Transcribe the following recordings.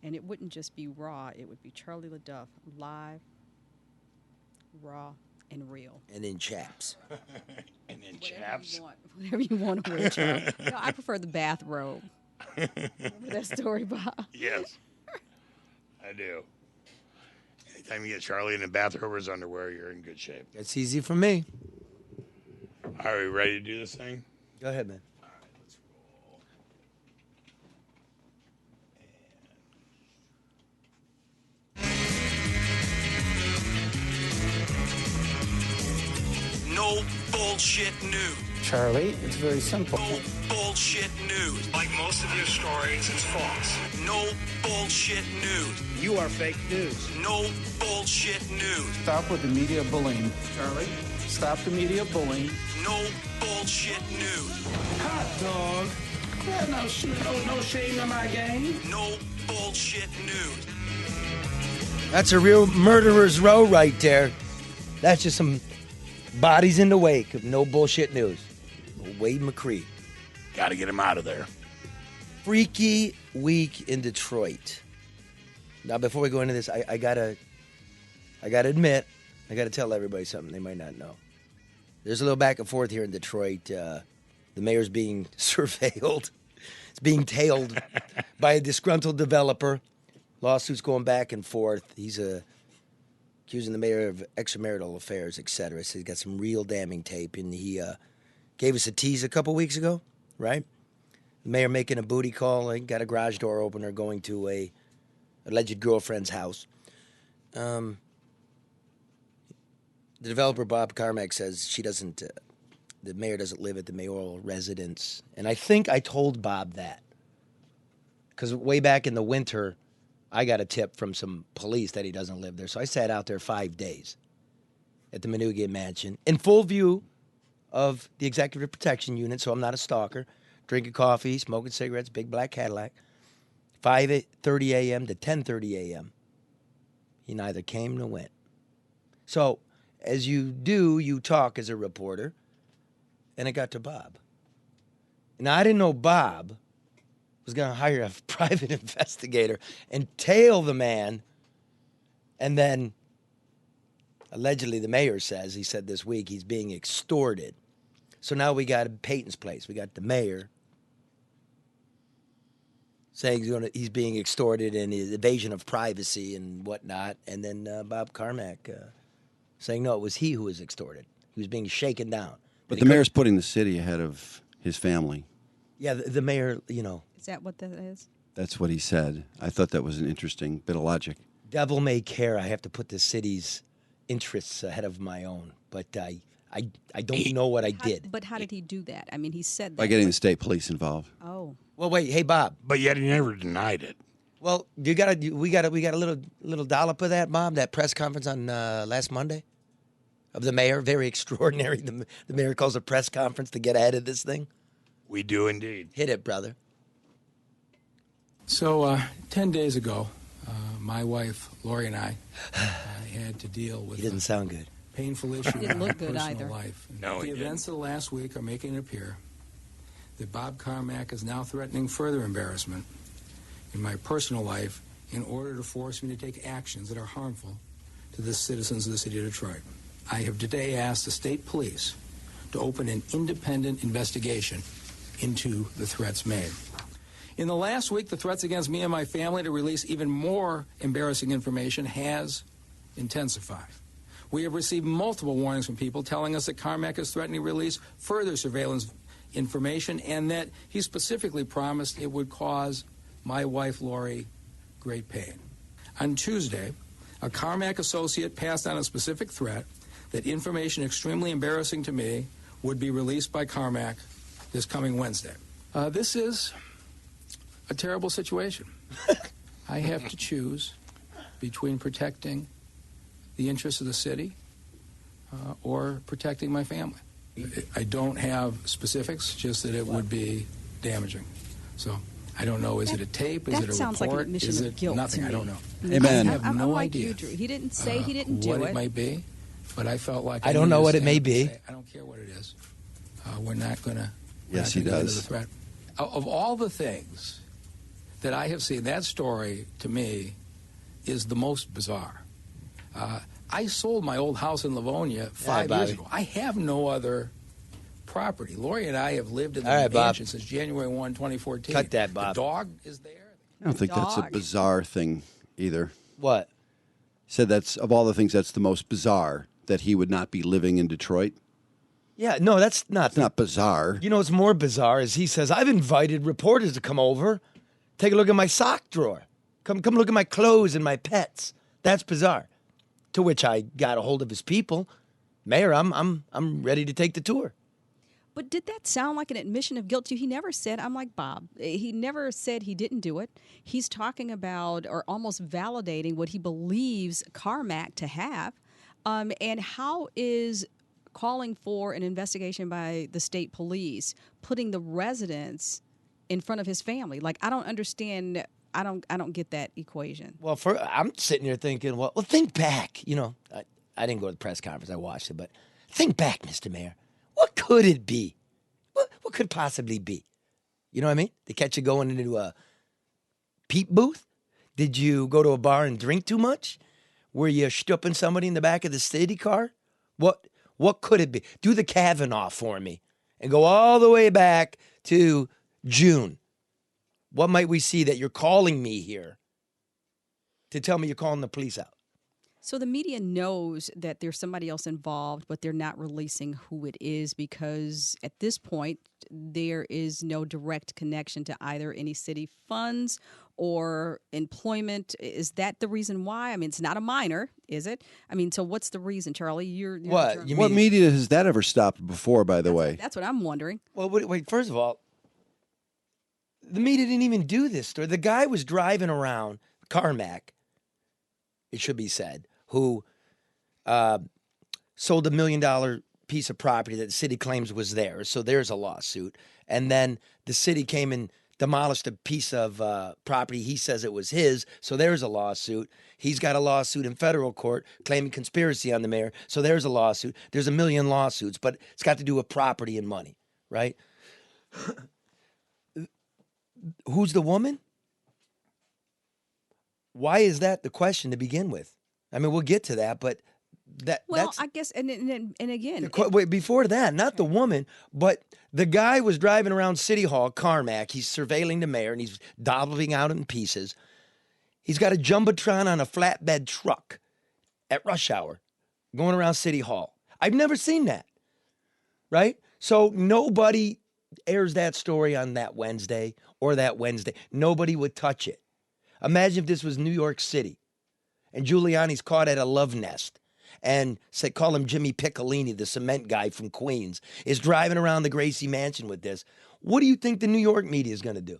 And it wouldn't just be raw. It would be Charlie LeDuff, live, raw, and real. And in chaps. And in chaps. Whatever you want to wear, Charlie. No, I prefer the bathrobe. Remember that story, Bob? Yes, I do. Anytime you get Charlie in a bathrobe or his underwear, you're in good shape. That's easy for me. Are we ready to do this thing? Go ahead, man. All right, let's roll. No bullshit news. Charlie, it's very simple. No bullshit news. Like most of your stories, it's false. No bullshit news. You are fake news. No bullshit news. Stop with the media bullying. Charlie, stop the media bullying. No bullshit news. Hot dog. Yeah, no shame in my game. No bullshit news. That's a real murderer's row right there. That's just some bodies in the wake of no bullshit news. Wade McCree. Got to get him out of there. Freaky week in Detroit. Now, before we go into this, I gotta admit, I gotta tell everybody something they might not know. There's a little back and forth here in Detroit. The mayor's being surveilled. It's being tailed by a disgruntled developer. Lawsuits going back and forth. He's accusing the mayor of extramarital affairs, etc. So he's got some real damning tape, and he gave us a tease a couple weeks ago, right? The mayor making a booty call, got a garage door opener going to a alleged girlfriend's house. The developer, Bob Carmack, says she doesn't, the mayor doesn't live at the mayoral residence. And I think I told Bob that. Because way back in the winter, I got a tip from some police that he doesn't live there. So I sat out there 5 days at the Manoogian Mansion in full view of the Executive Protection Unit, so I'm not a stalker, drinking coffee, smoking cigarettes, big black Cadillac, 5:30 a.m. to 10:30 a.m. He neither came nor went. So, as you do, you talk as a reporter, and it got to Bob. Now, I didn't know Bob was going to hire a private investigator and tail the man, and then allegedly the mayor says, he said this week, he's being extorted. So now we got Peyton's place. We got the mayor saying he's being extorted and his evasion of privacy and whatnot. And then Bob Carmack saying, no, it was he who was extorted. He was being shaken down. But the mayor's putting the city ahead of his family. Yeah, the mayor, Is that what that is? That's what he said. I thought that was an interesting bit of logic. Devil may care. I have to put the city's interests ahead of my own. But I don't know what I did. But how did he do that? I mean, he said that. By getting the state police involved. Oh. Well, wait, hey Bob. But yet he never denied it. Well, we got a little dollop of that, Bob. That press conference on last Monday of the mayor, very extraordinary. The mayor calls a press conference to get ahead of this thing. We do indeed. Hit it, brother. So 10 days ago, my wife Lori and I had to deal with. He didn't sound good. Painful issue in Didn't our look good personal either. life. No, the he events of the last week are making it appear that Bob Carmack is now threatening further embarrassment in my personal life in order to force me to take actions that are harmful to the citizens of the city of Detroit. I have today asked the state police to open an independent investigation into the threats made. In the last week, the threats against me and my family to release even more embarrassing information has intensified. We have received multiple warnings from people telling us that Carmack is threatening to release further surveillance information and that he specifically promised it would cause my wife, Lori, great pain. On Tuesday, a Carmack associate passed on a specific threat that information extremely embarrassing to me would be released by Carmack this coming Wednesday. This is a terrible situation. I have to choose between protecting the interests of the city or protecting my family. I don't have specifics, just that it would be damaging. So I don't know. Is it a tape? Is it a sounds like an report? admission Is of it guilt nothing? to I don't me. know. Amen. I have no like idea. you, Drew. He didn't say he didn't do what it. It might be, but I felt like I don't know needed what to it may stand up and be. say, I don't care what it is. We're not going to. Yes, he Get into does. the threat. Of all the things that I have seen. That story, to me, is the most bizarre. I sold my old house in Livonia 5 years ago. I have no other property. Lori and I have lived in the mansion since January 1, 2014. Cut that, Bob. The dog is there. I don't think that's a bizarre thing either. What? He said that's, of all the things, that's the most bizarre, that he would not be living in Detroit. Yeah, no, that's not. It's not bizarre. You know what's more bizarre is he says, I've invited reporters to come over, take a look at my sock drawer. Come look at my clothes and my pets. That's bizarre. To which I got a hold of his people. Mayor, I'm ready to take the tour. But did that sound like an admission of guilt to you? He never said, I'm like Bob. He never said he didn't do it. He's talking about or almost validating what he believes Carmack to have. And how is calling for an investigation by the state police putting the residents in front of his family? Like, I don't understand. I don't get that equation. Well, I'm sitting here thinking, well, think back. You know, I didn't go to the press conference. I watched it. But think back, Mr. Mayor. What could it be? What could possibly be? You know what I mean? They catch you going into a peep booth? Did you go to a bar and drink too much? Were you stooping somebody in the back of the city car? What could it be? Do the Kavanaugh for me and go all the way back to June. What might we see that you're calling me here to tell me you're calling the police out? So the media knows that there's somebody else involved, but they're not releasing who it is because at this point, there is no direct connection to either any city funds or employment. Is that the reason why? I mean, it's not a minor, is it? I mean, so what's the reason, Charlie? You're what? What media has that ever stopped before, by the way? That's what I'm wondering. Well, wait, first of all, the media didn't even do this story. The guy was driving around, Carmack, it should be said, who sold $1 million piece of property that the city claims was theirs. So there's a lawsuit. And then the city came and demolished a piece of property. He says it was his. So there's a lawsuit. He's got a lawsuit in federal court claiming conspiracy on the mayor. So there's a lawsuit. There's a million lawsuits, but it's got to do with property and money, right? Who's the woman? Why is that the question to begin with? I mean, we'll get to that, but that's... I guess, and again... Wait, before that, not the woman, but the guy was driving around City Hall, Carmack. He's surveilling the mayor, and he's doubling out in pieces. He's got a Jumbotron on a flatbed truck at rush hour going around City Hall. I've never seen that, right? So nobody airs that story on that Wednesday or that Wednesday. Nobody would touch it. Imagine if this was New York City and Giuliani's caught at a love nest and call him Jimmy Piccolini, the cement guy from Queens, is driving around the Gracie Mansion with this. What do you think the New York media is going to do?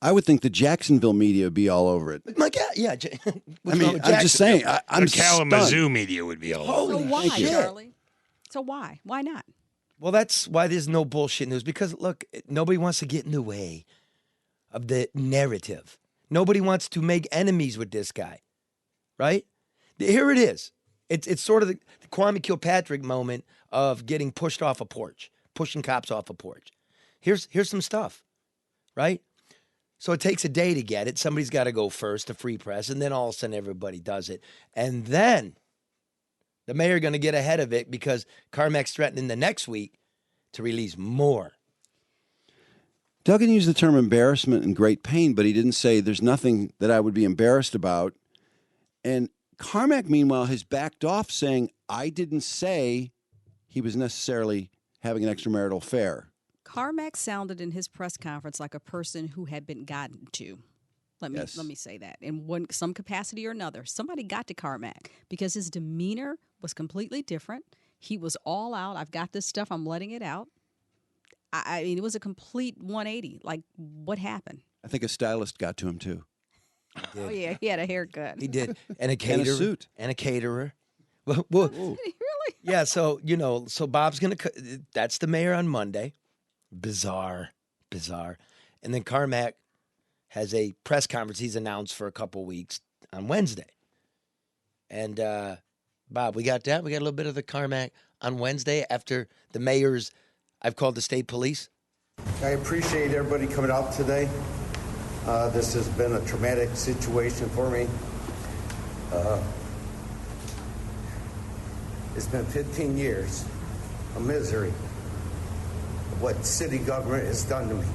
I would think the Jacksonville media would be all over it. My God, yeah. I mean, I'm just saying. I'm the Kalamazoo media would be all over So it. why, Charlie? So why? Why not? Well, that's why there's no bullshit news. Because, look, nobody wants to get in the way of the narrative. Nobody wants to make enemies with this guy, right? Here it is. It's sort of the Kwame Kilpatrick moment of getting pushed off a porch, pushing cops off a porch. Here's some stuff, right? So it takes a day to get it. Somebody's got to go first, the free press, and then all of a sudden everybody does it. And then the mayor going to get ahead of it because Carmack's threatening the next week to release more. Duggan used the term embarrassment and great pain, but he didn't say there's nothing that I would be embarrassed about. And Carmack, meanwhile, has backed off saying, I didn't say he was necessarily having an extramarital affair. Carmack sounded in his press conference like a person who had been gotten to. Let me say that. In some capacity or another, somebody got to Carmack because his demeanor was completely different. He was all out. I've got this stuff. I'm letting it out. I mean, it was a complete 180. Like, what happened? I think a stylist got to him, too. Oh, yeah. He had a haircut. He did. And a caterer. And a suit. And a caterer. Well, Really? yeah, so Bob's going to, that's the mayor on Monday. Bizarre. And then Carmack has a press conference he's announced for a couple weeks on Wednesday. And, Bob, we got that? We got a little bit of the Carmack on Wednesday after the mayor's, I've called the state police. I appreciate everybody coming out today. This has been a traumatic situation for me. It's been 15 years of misery of what city government has done to me.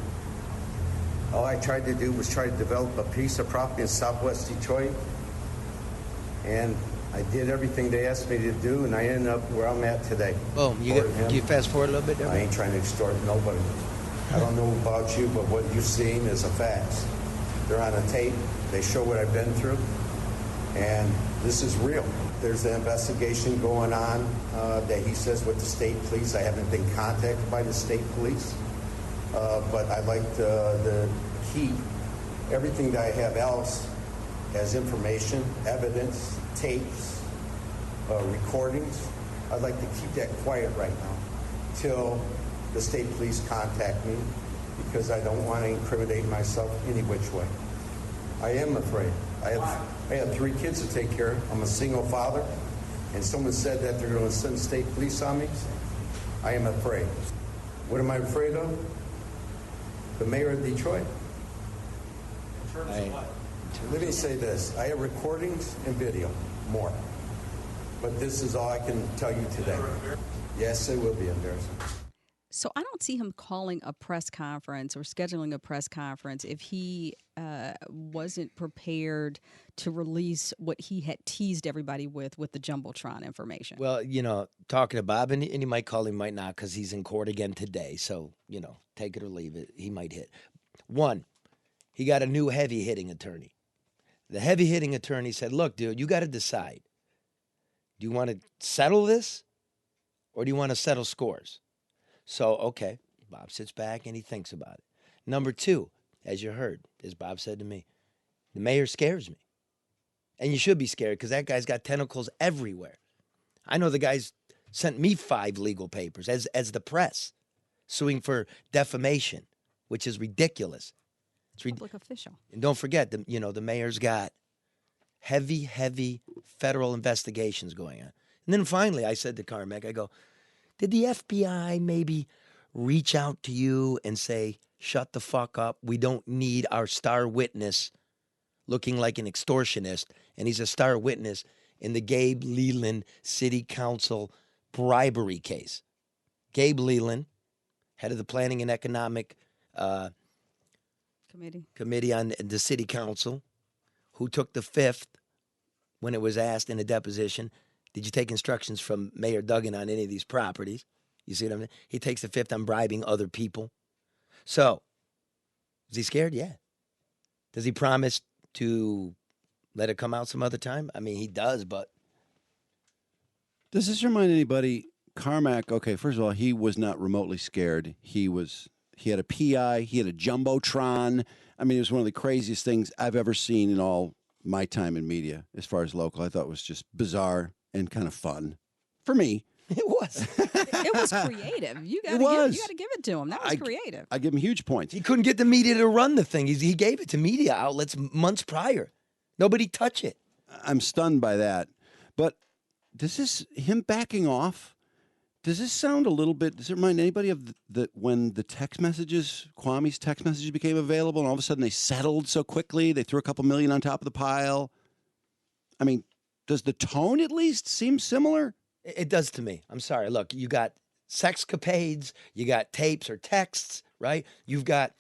All I tried to do was try to develop a piece of property in southwest Detroit, and I did everything they asked me to do, and I ended up where I'm at today. Boom. You fast forward a little bit there? I ain't trying to extort nobody. I don't know about you, but what you've seen is a fact. They're on a tape. They show what I've been through, and this is real. There's an investigation going on that he says with the state police. I haven't been contacted by the state police, but I'd like to keep everything that I have else as information, evidence, tapes, recordings. I'd like to keep that quiet right now till the state police contact me, because I don't want to incriminate myself any which way. I am afraid. I have 3 kids to take care of. I'm a single father, and someone said that they're going to send state police on me. I am afraid. What am I afraid of? The mayor of Detroit. In terms of what? Let me say this. I have recordings and video, more. But this is all I can tell you today. Yes, it will be embarrassing. So I don't see him calling a press conference or scheduling a press conference if he wasn't prepared to release what he had teased everybody with the Jumbotron information. Well, talking to Bob, and he might call, he might not, because he's in court again today. So, take it or leave it. He might hit. 1, he got a new heavy-hitting attorney. The heavy-hitting attorney said, look, dude, you got to decide. Do you want to settle this, or do you want to settle scores? So, okay, Bob sits back and he thinks about it. Number 2, as you heard, as Bob said to me, the mayor scares me. And you should be scared, because that guy's got tentacles everywhere. I know the guy's sent me 5 legal papers as the press, suing for defamation, which is ridiculous. It's public official. And don't forget, the mayor's got heavy federal investigations going on. And then finally, I said to Carmack, I go, did the FBI maybe reach out to you and say, shut the fuck up? We don't need our star witness looking like an extortionist. And he's a star witness in the Gabe Leland City Council bribery case. Gabe Leland, head of the Planning and Economic Committee on the City Council, who took the 5th when it was asked in a deposition, did you take instructions from Mayor Duggan on any of these properties? You see what I mean? He takes the 5th on bribing other people. So, is he scared? Yeah. Does he promise to let it come out some other time? I mean, he does, but. Does this remind anybody? Carmack, okay, first of all, he was not remotely scared. He had a PI, he had a Jumbotron. I mean, it was one of the craziest things I've ever seen in all my time in media as far as local. I thought it was just bizarre and kind of fun for me. It was. It was creative. You got to give it to him. That was creative. I give him huge points. He couldn't get the media to run the thing. He gave it to media outlets months prior. Nobody touch it. I'm stunned by that. But him backing off, does this sound a little bit, does it remind anybody of when the text messages, Kwame's text messages became available and all of a sudden they settled so quickly, they threw a couple million on top of the pile? I mean, does the tone at least seem similar? It does to me. I'm sorry. Look, you got sexcapades, you got tapes or texts, right? You've got,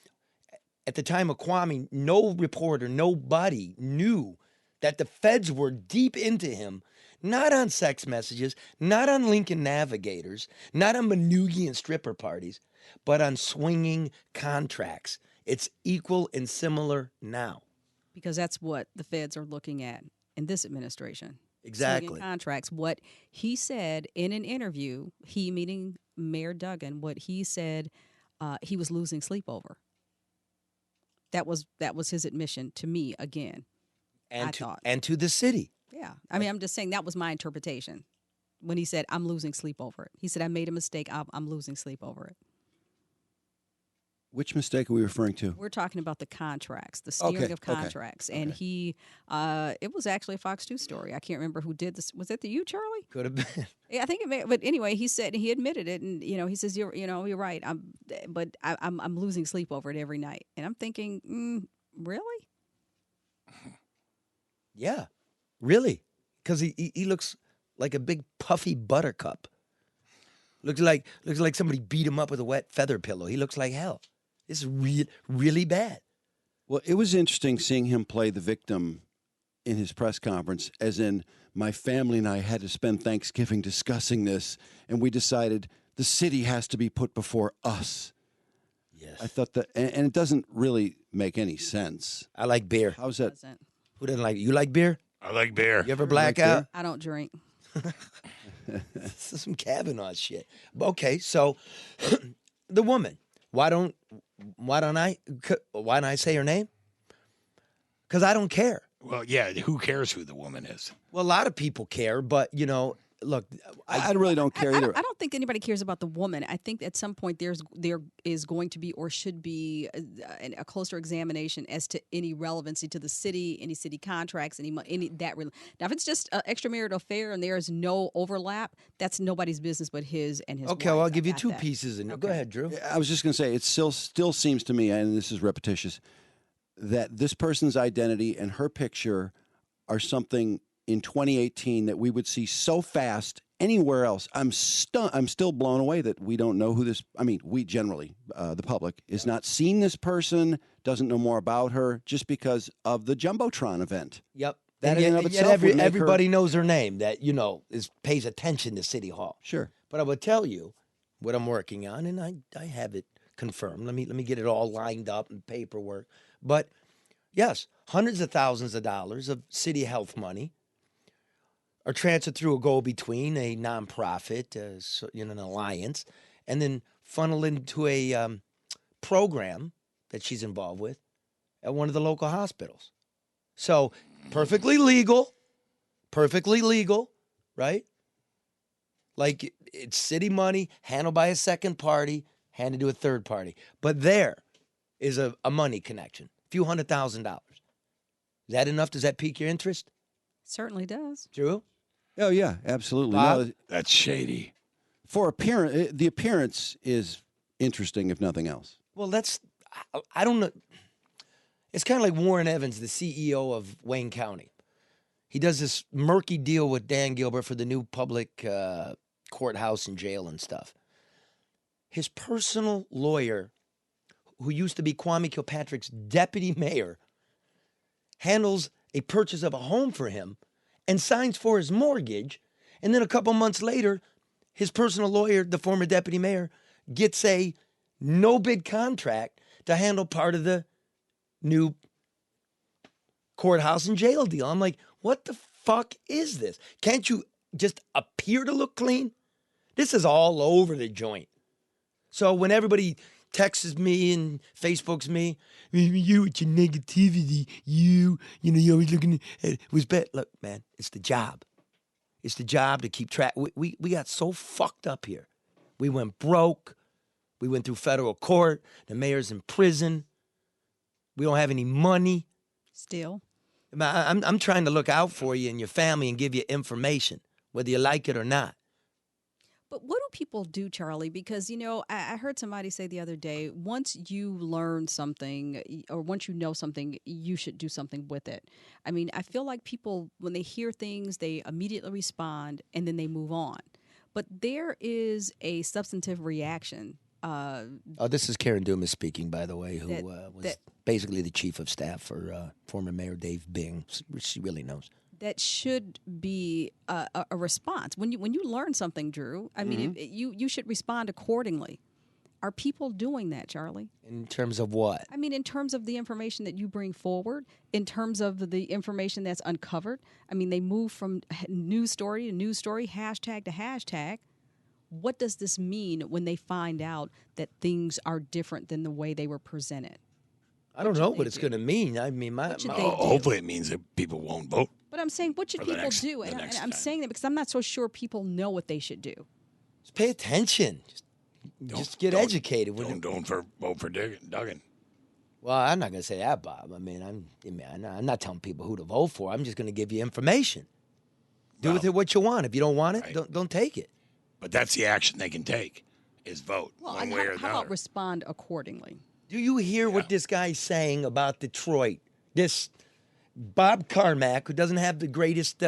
at the time of Kwame, no reporter, nobody knew that the feds were deep into him, not on sex messages, not on Lincoln Navigators, not on Manugian stripper parties, but on swinging contracts. It's equal and similar now. Because that's what the feds are looking at in this administration. Exactly. Swinging contracts. What he said in an interview, he meaning Mayor Duggan, what he said he was losing sleep over. That was his admission to me again. And to the city. Yeah. I mean, I'm just saying that was my interpretation when he said, I'm losing sleep over it. He said, I made a mistake. I'm losing sleep over it. Which mistake are we referring to? We're talking about the contracts, the steering of contracts. Okay. And he, it was actually a Fox 2 story. I can't remember who did this. Was it you, Charlie? Could have been. Yeah, I think it may. But anyway, he said, he admitted it. And, he says, you're right. I'm losing sleep over it every night. And I'm thinking, Really? Yeah, really. Because he looks like a big puffy buttercup. Looks like somebody beat him up with a wet feather pillow. He looks like hell. This is really bad. Well, it was interesting seeing him play the victim in his press conference, as in, my family and I had to spend Thanksgiving discussing this, and we decided the city has to be put before us. Yes. I thought that, and it doesn't really make any sense. I like beer. How's that? Doesn't. Who doesn't like it? You like beer? I like beer. You ever black out? I don't drink. This is some Kavanaugh shit. Okay, so the woman. Why don't I say her name? Because I don't care. Well, yeah, who cares who the woman is? Well, a lot of people care, but look, I really don't care either. I don't think anybody cares about the woman. I think at some point there is going to be or should be a closer examination as to any relevancy to the city, any city contracts, any that. Now, if it's just an extramarital affair and there is no overlap, that's nobody's business but his and his. Okay, wife. well, I'll give you got two that. pieces. And Okay. Go ahead, Drew. I was just going to say, it still seems to me, and this is repetitious, that this person's identity and her picture are something in 2018 that we would see so fast anywhere else. I'm still blown away that we don't know who this. I mean, we generally, the public, is not seeing this person, doesn't know more about her, just because of the Jumbotron event. Yep. That And in and yet- of yet itself would make her- everybody knows her name. That pays attention to City Hall. Sure. But I will tell you what I'm working on, and I have it confirmed. Let me get it all lined up and paperwork. But yes, hundreds of thousands of dollars of city health money are transferred through a go-between, a nonprofit, an alliance, and then funneled into a program that she's involved with at one of the local hospitals. So perfectly legal, right? Like it's city money handled by a second party, handed to a third party. But there is a money connection, a few $100,000. Is that enough? Does that pique your interest, Certainly does. Drew? Oh yeah, absolutely. Bob? No, That's shady. for appearance, the appearance is interesting, if nothing else. Well, I don't know. It's kind of like Warren Evans, the CEO of Wayne County. He does this murky deal with Dan Gilbert for the new public courthouse and jail and stuff. His personal lawyer, who used to be Kwame Kilpatrick's deputy mayor, handles a purchase of a home for him and signs for his mortgage. And then a couple months later, his personal lawyer, the former deputy mayor, gets a no-bid contract to handle part of the new courthouse and jail deal. I'm like, what the fuck is this? Can't you just appear to look clean? This is all over the joint. So when everybody texts me and Facebooks me, you with your negativity, you're always looking at it was bad. Look, man, it's the job. It's the job to keep track. We got so fucked up here. We went broke. We went through federal court. The mayor's in prison. We don't have any money. Still. I'm trying to look out for you and your family and give you information, whether you like it or not. But what do people do, Charlie? Because, I heard somebody say the other day, once you learn something or once you know something, you should do something with it. I mean, I feel like people, when they hear things, they immediately respond and then they move on. But there is a substantive reaction. This is Karen Dumas speaking, by the way, who was that- basically the chief of staff for former Mayor Dave Bing, which she really knows. That should be a response. When you learn something, Drew, I mean, you should respond accordingly. Are people doing that, Charlie? In terms of what? I mean, in terms of the information that you bring forward, in terms of the information that's uncovered. I mean, they move from news story to news story, hashtag to hashtag. What does this mean when they find out that things are different than the way they were presented? I don't know what they it's do? going to mean. I mean, What should my they do? Hopefully it means that people won't vote. But I'm saying, what should For the people next- do? the And next I'm time. saying that because I'm not so sure people know what they should do. just pay attention. Just get educated. Don't vote for Duggan. Well, I'm not going to say that, Bob. I mean, I'm not telling people who to vote for. I'm just going to give you information. Do with it what you want. If you don't want it, Right. don't take it. But that's the action they can take, is vote Well, one and way or how another. about respond accordingly? Do you hear what this guy's saying about Detroit? This Bob Carmack, who doesn't have the greatest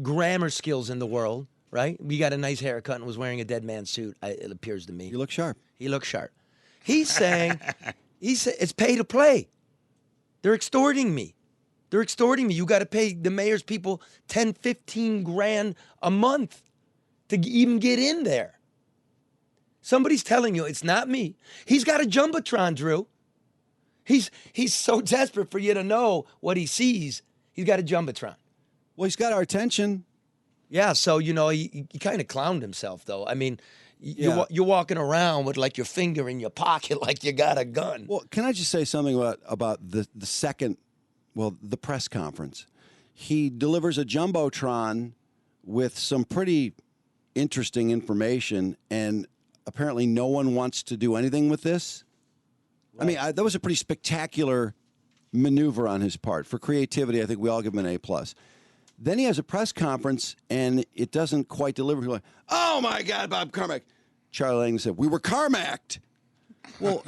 grammar skills in the world, right? We got a nice haircut and was wearing a dead man's suit, it appears to me. You look sharp. He looks sharp. He's saying, it's pay to play. They're extorting me. They're extorting me. You got to pay the mayor's people 10, 15 grand a month to even get in there. Somebody's telling you it's not me. He's got a jumbotron, Drew. He's so desperate for you to know what he sees. He's got a jumbotron. Well, he's got our attention. Yeah, so, he kind of clowned himself, though. I mean, Yeah. you're walking around with, like, your finger in your pocket like you got a gun. Well, can I just say something about the second, the press conference? He delivers a jumbotron with some pretty interesting information, and apparently no one wants to do anything with this. Right. I mean, that was a pretty spectacular maneuver on his part. For creativity, I think we all give him an A+. Then he has a press conference, and it doesn't quite deliver. He's like, oh, my God, Bob Carmack. Charlie Lang said, we were Carmacked. Well,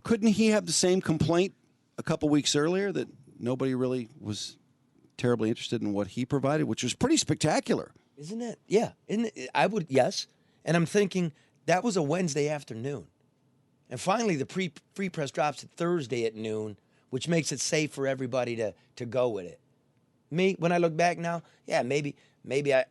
couldn't he have the same complaint a couple weeks earlier that nobody really was terribly interested in what he provided, which was pretty spectacular? Isn't it? Yeah. Yes. And I'm thinking that was a Wednesday afternoon. And finally, the free press drops it Thursday at noon, which makes it safe for everybody to go with it. Me, when I look back now, yeah, maybe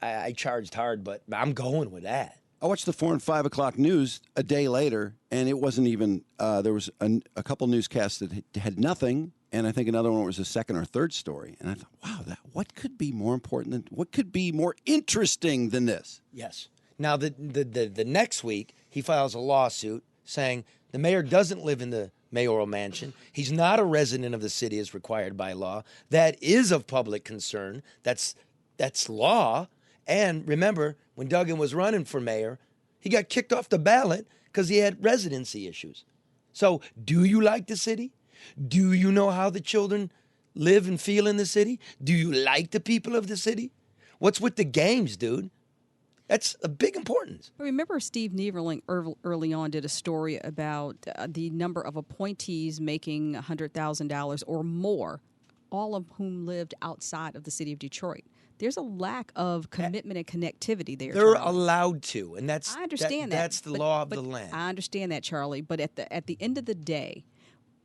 I charged hard, but I'm going with that. I watched the 4 and 5 o'clock news a day later, and it wasn't even, there was a couple newscasts that had nothing, and I think another one was a second or third story. And I thought, wow, what could be more important what could be more interesting than this? Yes. Now, the next week, he files a lawsuit saying the mayor doesn't live in the mayoral mansion. He's not a resident of the city as required by law. That is of public concern. That's law. And remember, when Duggan was running for mayor, he got kicked off the ballot because he had residency issues. So, do you like the city? Do you know how the children live and feel in the city? Do you like the people of the city? What's with the games, dude? That's a big importance. Remember Steve Nieverling early on did a story about the number of appointees making $100,000 or more, all of whom lived outside of the city of Detroit. There's a lack of commitment and connectivity there. They're Charlie. allowed to, and that's I understand that. That's the law of the land. I understand that, Charlie. But at the end of the day,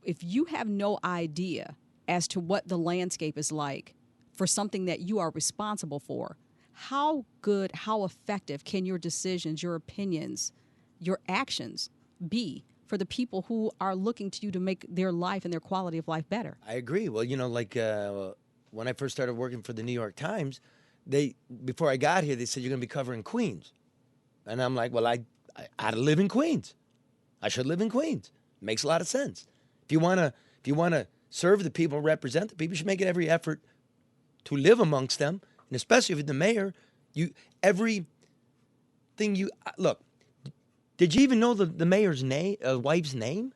if you have no idea as to what the landscape is like for something that you are responsible for, how good, how effective can your decisions, your opinions, your actions be for the people who are looking to you to make their life and their quality of life better? I agree. Well, when I first started working for the New York Times, before I got here, they said, you're going to be covering Queens. And I'm like, well, I ought to live in Queens. I should live in Queens. Makes a lot of sense. If you want to serve the people and represent the people, you should make every effort to live amongst them. And especially if you're the mayor, look, did you even know the mayor's wife's name?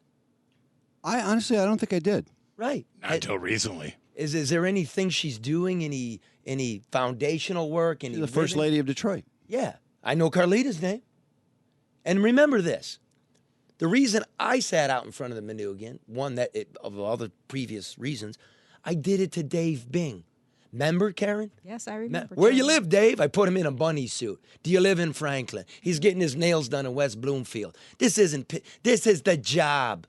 I don't think I did. Right. Not until recently. Is there anything she's doing? Any foundational work? She's the first lady of Detroit. Yeah, I know Carlita's name. And remember this: the reason I sat out in front of the Manugan, of all the previous reasons, I did it to Dave Bing. Remember, Karen? Yes, I remember. Where you live, Dave? I put him in a bunny suit. Do you live in Franklin? He's getting his nails done in West Bloomfield. This is the job.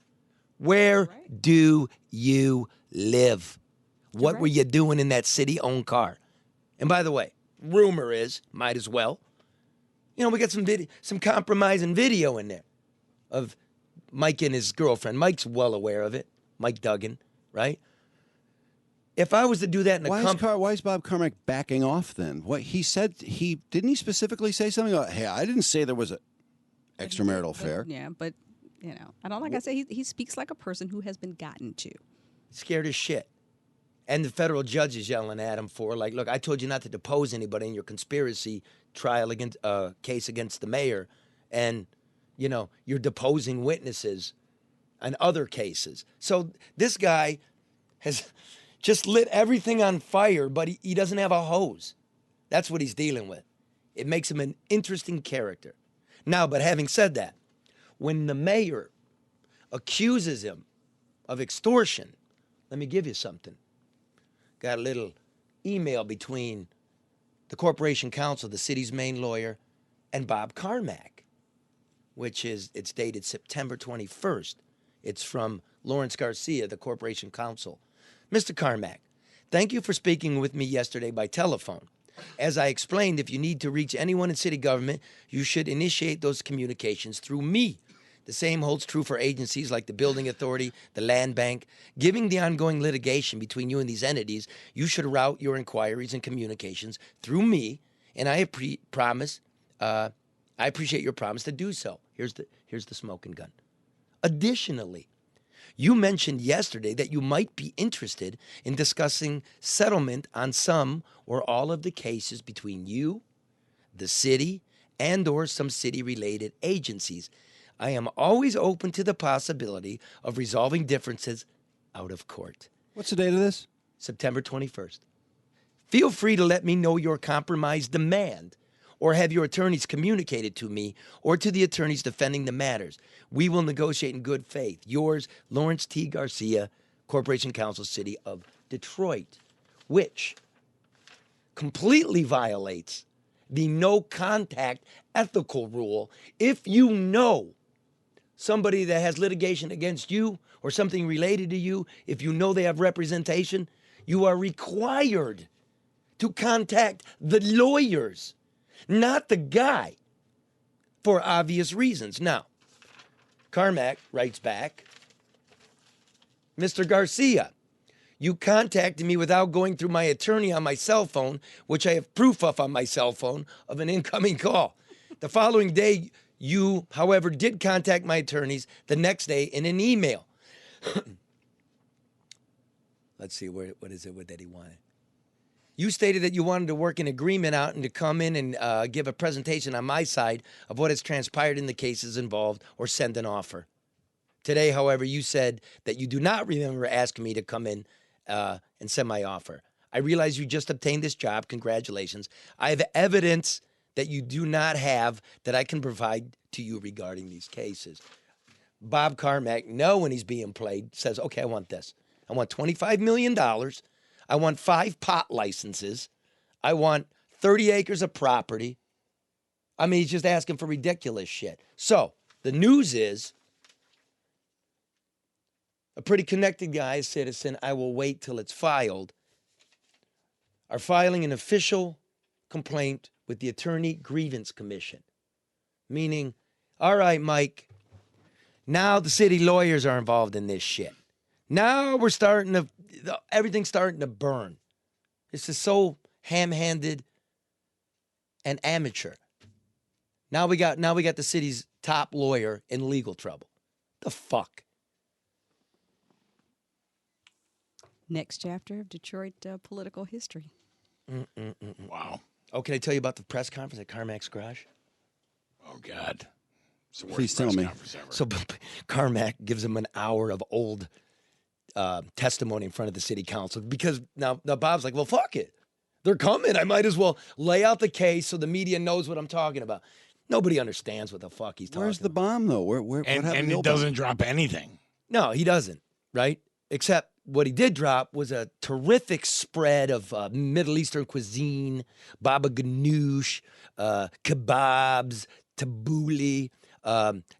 Where do you live? What were you doing in that city-owned car? And by the way, rumor is, might as well, we got some compromising video in there of Mike and his girlfriend. Mike's well aware of it. Mike Duggan, right? If I was to do that in a why is Bob Carmack backing off then? What he said, didn't he specifically say something about, hey, I didn't say there was an extramarital affair. Yeah, but I don't like I say he speaks like a person who has been gotten to. Scared as shit. And the federal judge is yelling at him for, like, look, I told you not to depose anybody in your conspiracy trial case against the mayor. And, you're deposing witnesses on other cases. So this guy has just lit everything on fire, but he doesn't have a hose. That's what he's dealing with. It makes him an interesting character. Now, but having said that, when the mayor accuses him of extortion. Let me give you something. Got a little email between the Corporation Counsel, the city's main lawyer, and Bob Carmack, it's dated September 21st. It's from Lawrence Garcia, the Corporation Counsel. Mr. Carmack, thank you for speaking with me yesterday by telephone. As I explained, if you need to reach anyone in city government, you should initiate those communications through me. The same holds true for agencies like the Building Authority, the Land Bank. Given the ongoing litigation between you and these entities, you should route your inquiries and communications through me, and I appreciate your promise to do so. Here's the smoking gun. Additionally, you mentioned yesterday that you might be interested in discussing settlement on some or all of the cases between you, the city, and or some city-related agencies. I am always open to the possibility of resolving differences out of court. What's the date of this? September 21st. Feel free to let me know your compromise demand, or have your attorneys communicated to me or to the attorneys defending the matters. We will negotiate in good faith. Yours, Lawrence T. Garcia, Corporation Counsel, City of Detroit, which completely violates the no contact ethical rule. If you know somebody that has litigation against you or something related to you, if you know they have representation, you are required to contact the lawyers, not the guy, for obvious reasons. Now, Carmack writes back, Mr. Garcia, you contacted me without going through my attorney on my cell phone, which I have proof of on my cell phone of an incoming call. The following day, you, however, did contact my attorneys the next day in an email. Let's see, what is it that he wanted? You stated that you wanted to work an agreement out and to come in and give a presentation on my side of what has transpired in the cases involved or send an offer. Today, however, you said that you do not remember asking me to come in and send my offer. I realize you just obtained this job. Congratulations. I have evidence that you do not have that I can provide to you regarding these cases. Bob Carmack, when he's being played, says, okay, I want this. I want $25 million. I want 5 pot licenses. I want 30 acres of property. I mean, he's just asking for ridiculous shit. So the news is a pretty connected guy, a citizen, I will wait till it's filed, are filing an official complaint with the Attorney Grievance Commission. Meaning, all right, Mike, now the city lawyers are involved in this shit. Now we're everything's starting to burn. This is so ham-handed and amateur. Now we got the city's top lawyer in legal trouble. The fuck? Next chapter of Detroit political history. Wow. Oh, can I tell you about the press conference at Carmack's garage? Oh, God. It's the worst Please tell press me. conference ever. So Carmack gives him an hour of old testimony in front of the city council because now Bob's like, well, fuck it. They're coming. I might as well lay out the case so the media knows what I'm talking about. Nobody understands what the fuck he's talking Where's the about. bomb, though? What happened and to the it old bomb? doesn't drop anything. No, he doesn't, right? Except what he did drop was a terrific spread of Middle Eastern cuisine, baba ganoush, kebabs, tabbouleh,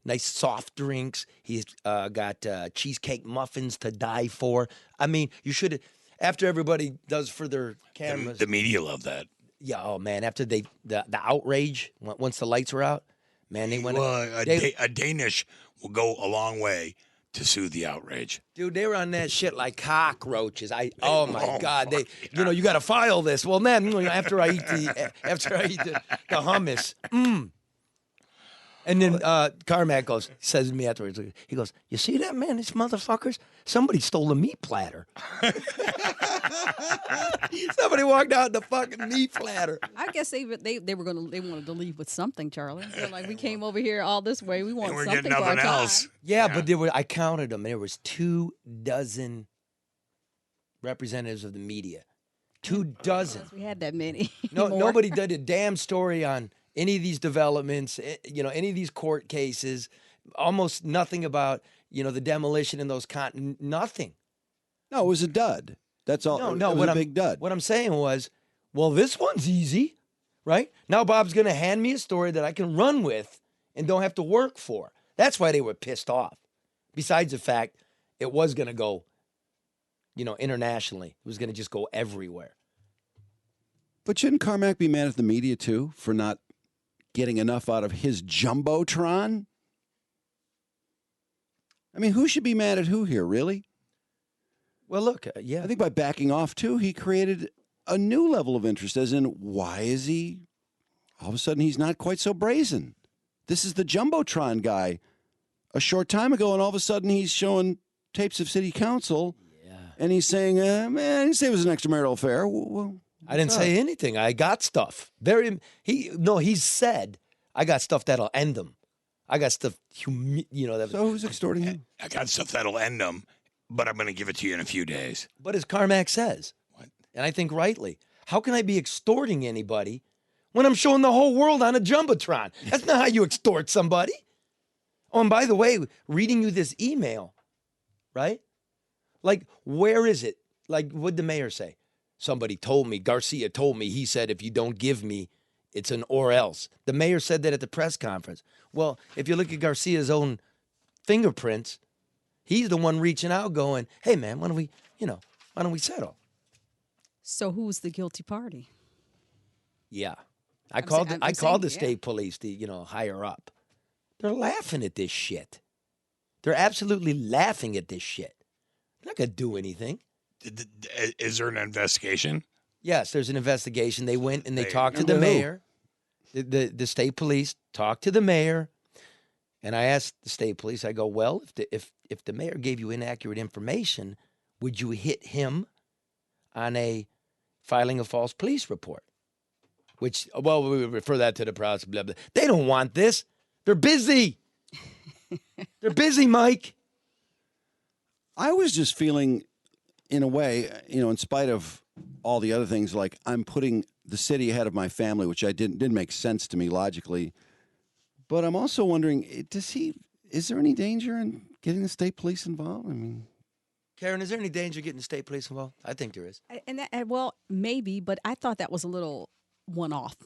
nice soft drinks. He's got cheesecake muffins to die for. I mean, you should, after everybody does for their cameras. The media love that. Yeah, oh man, after the outrage, once the lights were out, man, they went. Well, a Danish will go a long way to soothe the outrage. Dude, they were on that shit like cockroaches. Oh my God, you got to file this. Well, man, after I eat the hummus, And then Carmack says to me afterwards, he goes, you see that, man? These motherfuckers, somebody stole a meat platter. Somebody walked out in the fucking meat platter. I guess they wanted to leave with something, Charlie. They're like, we came over here all this way. We want And we're something getting for our nothing time. else. Yeah, but I counted them. There was 24 representatives of the media. 24. We had that many. Nobody did a damn story on any of these developments, any of these court cases, almost nothing about, the demolition and those nothing. No, it was a dud. That's all. No, it was a big dud. What I'm saying was, well, this one's easy, right? Now Bob's going to hand me a story that I can run with and don't have to work for. That's why they were pissed off. Besides the fact it was going to go, internationally. It was going to just go everywhere. But shouldn't Carmack be mad at the media, too, for not getting enough out of his jumbotron? I mean, who should be mad at who here, really? Well, look, yeah. I think by backing off, too, he created a new level of interest, as in, why is he, all of a sudden, he's not quite so brazen. This is the jumbotron guy a short time ago, and all of a sudden he's showing tapes of city council, and he's saying, man, I didn't say it was an extramarital affair. Well, I didn't say anything. I got stuff. He said, I got stuff that'll end them. I got stuff, So who's extorting him? I got stuff that'll end them, but I'm going to give it to you in a few days. But as Carmack says, and I think rightly, how can I be extorting anybody when I'm showing the whole world on a jumbotron? That's not how you extort somebody. Oh, and by the way, reading you this email, right? Like, where is it? Like, what'd the mayor say? Somebody told me, Garcia told me, he said, if you don't give me, it's an or else. The mayor said that at the press conference. Well, if you look at Garcia's own fingerprints, he's the one reaching out going, hey, man, why don't we settle? So who's the guilty party? Yeah. I called the state police, higher up. They're laughing at this shit. They're absolutely laughing at this shit. They're not going to do anything. Is there an investigation? Yes, there's an investigation. They went and they talked to the mayor. The state police talked to the mayor. And I asked the state police, I go, well, if the mayor gave you inaccurate information, would you hit him on a filing a false police report? Which, well, we refer that to the press, blah, blah. They don't want this. They're busy. They're busy, Mike. I was just feeling, in a way, in spite of all the other things, like I'm putting the city ahead of my family, which didn't make sense to me logically. But I'm also wondering, is there any danger in getting the state police involved? I mean, Karen, is there any danger getting the state police involved? I think there is. Well, maybe, but I thought that was a little one-off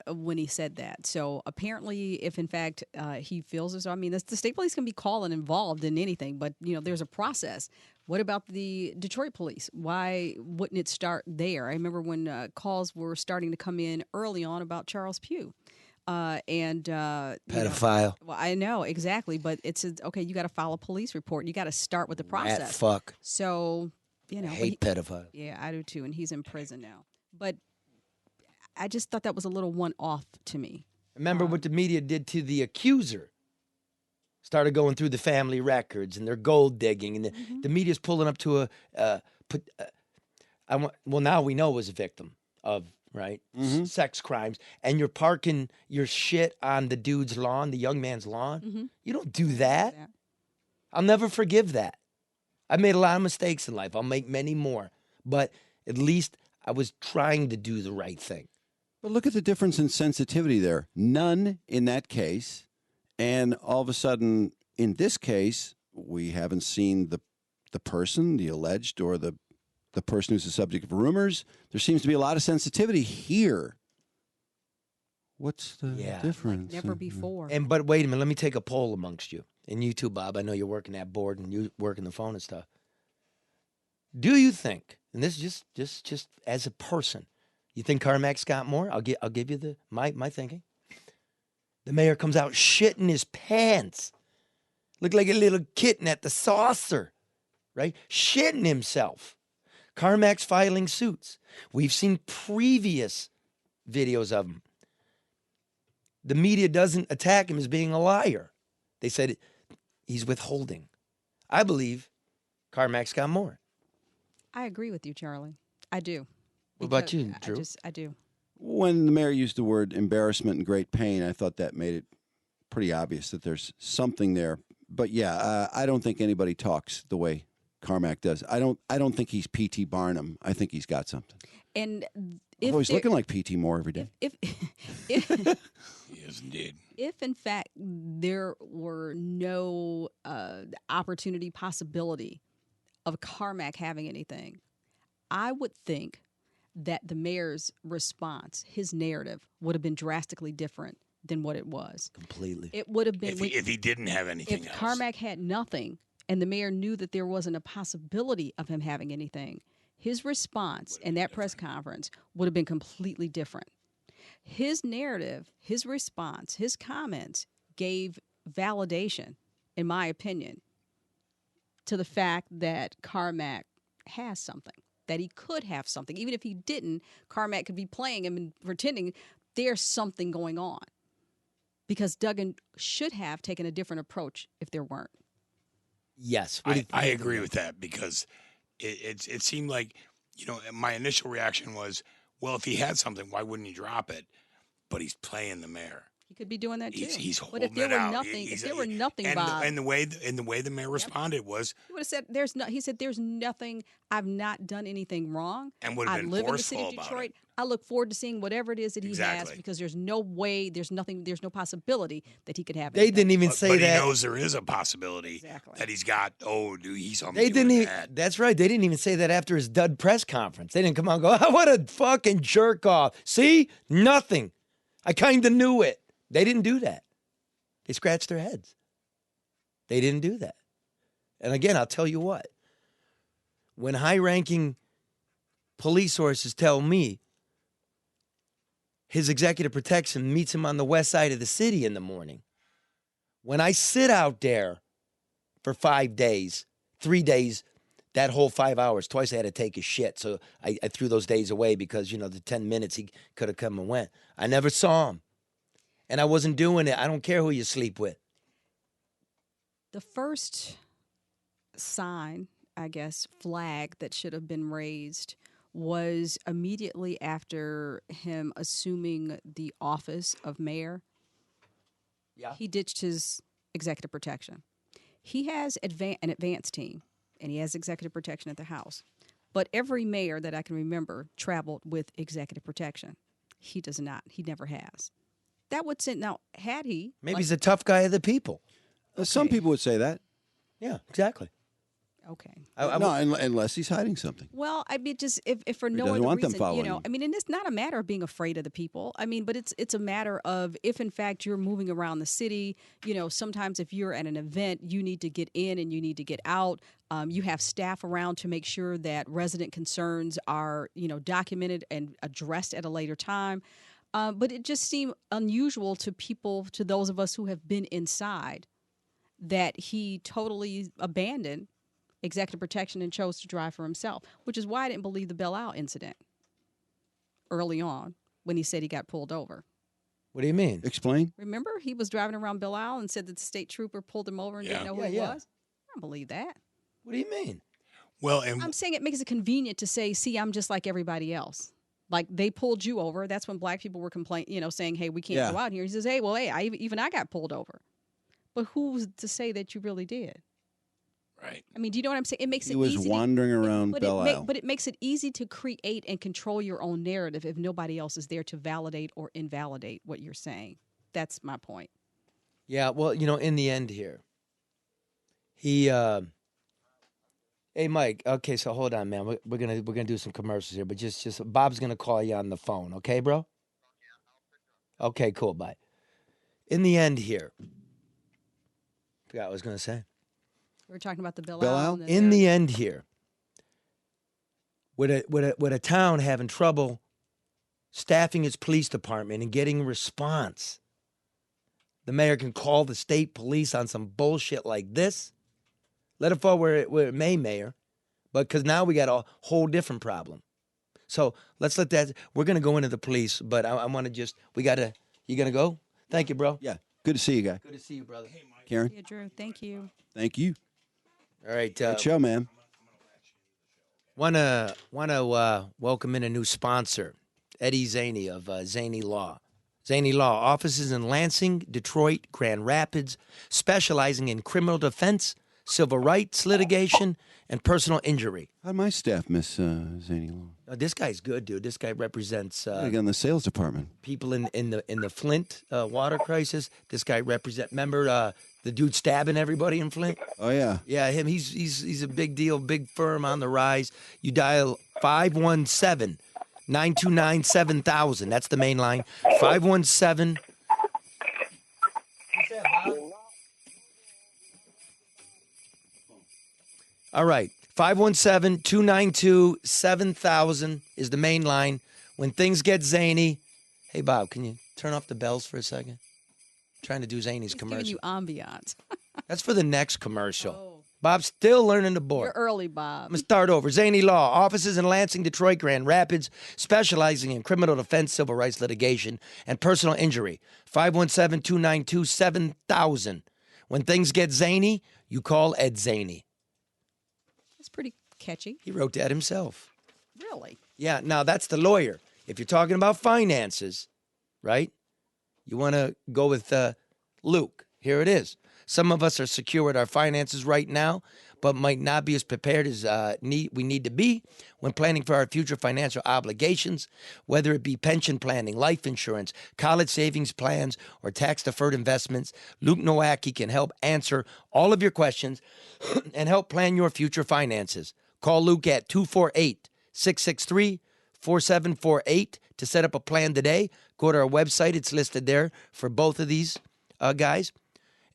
when he said that. So apparently, if in fact he feels as though, the state police can be called and involved in anything, but there's a process. What about the Detroit police? Why wouldn't it start there? I remember when calls were starting to come in early on about Charles Pugh. Pedophile. Well, I know exactly, but it's okay. You got to file a police report. You got to start with the process. Rat fuck. So I hate pedophiles. Yeah, I do too, and he's in prison now. But I just thought that was a little one-off to me. Remember what the media did to the accuser? Started going through the family records, and they're gold digging, and the media's pulling up to now we know it was a victim of sex crimes, and you're parking your shit on the dude's lawn, the young man's lawn. Mm-hmm. You don't do that. I'll never forgive that. I've made a lot of mistakes in life. I'll make many more, but at least I was trying to do the right thing. But look at the difference in sensitivity there. None in that case. And all of a sudden, in this case, we haven't seen the person, the alleged, or the person who's the subject of rumors. There seems to be a lot of sensitivity here. What's the difference? Like never before. But wait a minute, let me take a poll amongst you. And you too, Bob. I know you're working that board and you working the phone and stuff. Do you think, and this is just as a person, you think Carmack's got more? I'll give you my thinking. The mayor comes out shitting his pants. Looked like a little kitten at the saucer, right? Shitting himself. Carmack's filing suits. We've seen previous videos of him. The media doesn't attack him as being a liar. They said he's withholding. I believe Carmack's got more. I agree with you, Charlie. I do. What about you, Drew? I do. When the mayor used the word embarrassment and great pain, I thought that made it pretty obvious that there's something there. But yeah, I don't think anybody talks the way Carmack does. I don't think he's P.T. Barnum. I think he's got something. And he's looking like P.T. Moore every day. He is indeed. If, in fact, there were no possibility of Carmack having anything, I would think that the mayor's response, his narrative, would have been drastically different than what it was. Completely. It would have been if he didn't have anything if else. Carmack had nothing and the mayor knew that there wasn't a possibility of him having anything, his response in that press conference would have been completely different. His narrative, his response, his comments gave validation, in my opinion, to the fact that Carmack has something, that he could have something. Even if he didn't, Carmack could be playing him and pretending there's something going on. Because Duggan should have taken a different approach if there weren't. Yes. I agree with that because it seemed like, my initial reaction was, well, if he had something, why wouldn't he drop it? But he's playing the mayor. He could be doing that too. He's but holding if there it were out. nothing, if there were nothing, Bob, and the way the mayor responded was, he would have said, He said, "There's nothing. I've not done anything wrong. And would have I been live in the city forceful of about Detroit. it. I look forward to seeing whatever it is that he has Exactly. because there's no way, there's nothing, there's no possibility that he could have. They anything. didn't even but say that. he knows there is a possibility Exactly. that he's got. Oh, dude, he's on. They didn't even. That's right. They didn't even say that after his dud press conference. They didn't come out and go, oh, "What a fucking jerk off." See, nothing. I kind of knew it. They didn't do that. They scratched their heads. They didn't do that. And again, I'll tell you what. When high-ranking police sources tell me his executive protection meets him on the west side of the city in the morning, when I sit out there for 5 days, 3 days, that whole 5 hours, twice I had to take a shit. So I threw those days away because, the 10 minutes he could have come and went. I never saw him. And I wasn't doing it. I don't care who you sleep with. The first sign, I guess, flag that should have been raised was immediately after him assuming the office of mayor. Yeah. He ditched his executive protection. He has an advance team, and he has executive protection at the House. But every mayor that I can remember traveled with executive protection. He does not. He never has. That would send, now, had he... Maybe he's a tough guy of the people. Some people would say that. Yeah, exactly. Okay. Unless he's hiding something. Well, I mean, just if for no doesn't other want them reason, following him. I mean, and it's not a matter of being afraid of the people. I mean, but it's a matter of if, in fact, you're moving around the city, sometimes if you're at an event, you need to get in and you need to get out. You have staff around to make sure that resident concerns are, documented and addressed at a later time. But it just seemed unusual to people, to those of us who have been inside, that he totally abandoned executive protection and chose to drive for himself, which is why I didn't believe the Belle Isle incident early on when he said he got pulled over. What do you mean? Explain. Remember, he was driving around Belle Isle and said that the state trooper pulled him over and didn't know who he was? I don't believe that. What do you mean? Well, and I'm saying it makes it convenient to say, see, I'm just like everybody else. Like, they pulled you over. That's when black people were complaining, saying, hey, we can't go out here. He says, hey, I got pulled over. But who's to say that you really did? Right. I mean, do you know what I'm saying? It makes He it was easy wandering around Belle Isle. But it makes it easy to create and control your own narrative if nobody else is there to validate or invalidate what you're saying. That's my point. Yeah, well, in the end here, he hey, Mike. Okay, so hold on, man. We're gonna do some commercials here, but just Bob's gonna call you on the phone, okay, bro? Okay, cool. Bye. In the end here, forgot what I was gonna say. We were talking about the Belle Belle Isle. Isle? and then In there- the end here, with a town having trouble staffing its police department and getting a response, the mayor can call the state police on some bullshit like this. Let it fall where it may, Mayor. But because now we got a whole different problem. So let's let that, we're going to go into the police, but I want to just, you going to go? Thank you, bro. Yeah. Good to see you, guy. Good to see you, brother. Karen, Yeah, Drew, thank you. thank you. All right. Good show, man. Want to welcome in a new sponsor, Eddie Zaney of Zaney Law. Zaney Law, offices in Lansing, Detroit, Grand Rapids, specializing in criminal defense, civil rights litigation, and personal injury. How'd my staff miss Zany Law? This guy's good, dude. This guy represents Again, in the sales department. people in the Flint water crisis. This guy remember the dude stabbing everybody in Flint? Oh, yeah. Yeah, him. He's a big deal, big firm on the rise. You dial 517-929-7000. That's the main line. 517. All right. 517-292-7000 is the main line. When things get zany, hey, Bob, can you turn off the bells for a second? Trying to do Zany's He's commercial. giving you ambiance. That's for the next commercial. Oh. Bob's still learning the board. You're early, Bob. I'm going to start over. Zany Law, offices in Lansing, Detroit, Grand Rapids, specializing in criminal defense, civil rights litigation, and personal injury. 517-292-7000. When things get zany, you call Ed Zany. It's pretty catchy. He wrote that himself. Really? Yeah, now that's the lawyer. If you're talking about finances, right, you want to go with Luke. Here it is. Some of us are secure with our finances right now, but might not be as prepared as we need to be when planning for our future financial obligations, whether it be pension planning, life insurance, college savings plans, or tax-deferred investments. Luke Nowacki can help answer all of your questions and help plan your future finances. Call Luke at 248-663-4748 to set up a plan today. Go to our website. It's listed there for both of these guys.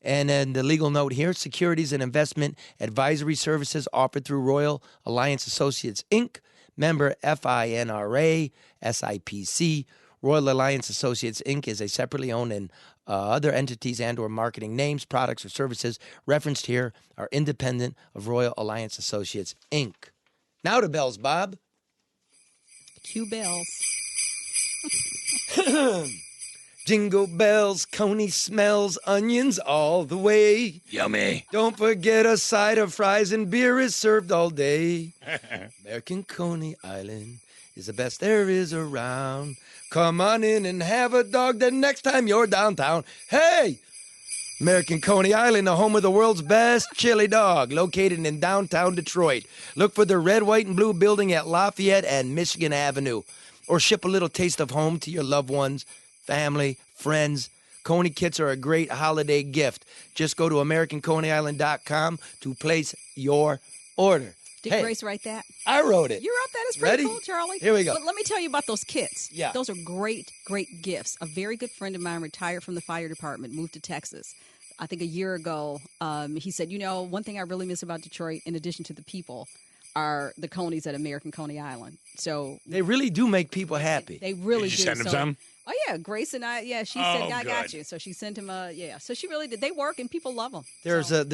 And then the legal note here, securities and investment advisory services offered through Royal Alliance Associates, Inc., member FINRA, SIPC. Royal Alliance Associates, Inc. is a separately owned and other entities and or marketing names, products, or services referenced here are independent of Royal Alliance Associates, Inc. Now to bells, Bob. Cue bells. Jingle bells, Coney smells onions all the way. Yummy. Don't forget a side of fries and beer is served all day. American Coney Island is the best there is around. Come on in and have a dog the next time you're downtown. Hey! American Coney Island, the home of the world's best chili dog, located in downtown Detroit. Look for the red, white, and blue building at Lafayette and Michigan Avenue. Or ship a little taste of home to your loved ones, family, friends. Coney kits are a great holiday gift. Just go to AmericanConeyIsland.com to place your order. Did Grace write that? I wrote it. You wrote that? It's pretty Ready? cool, Charlie. Here we go. But let me tell you about those kits. Yeah. Those are great, great gifts. A very good friend of mine retired from the fire department, moved to Texas. I think a year ago, he said, one thing I really miss about Detroit, in addition to the people, are the Coneys at American Coney Island. So they really do make people happy. They really Did do. you send him some? Oh, yeah. Grace and I, she said, I got you. So she sent him So she really did. They work and people love them. There's a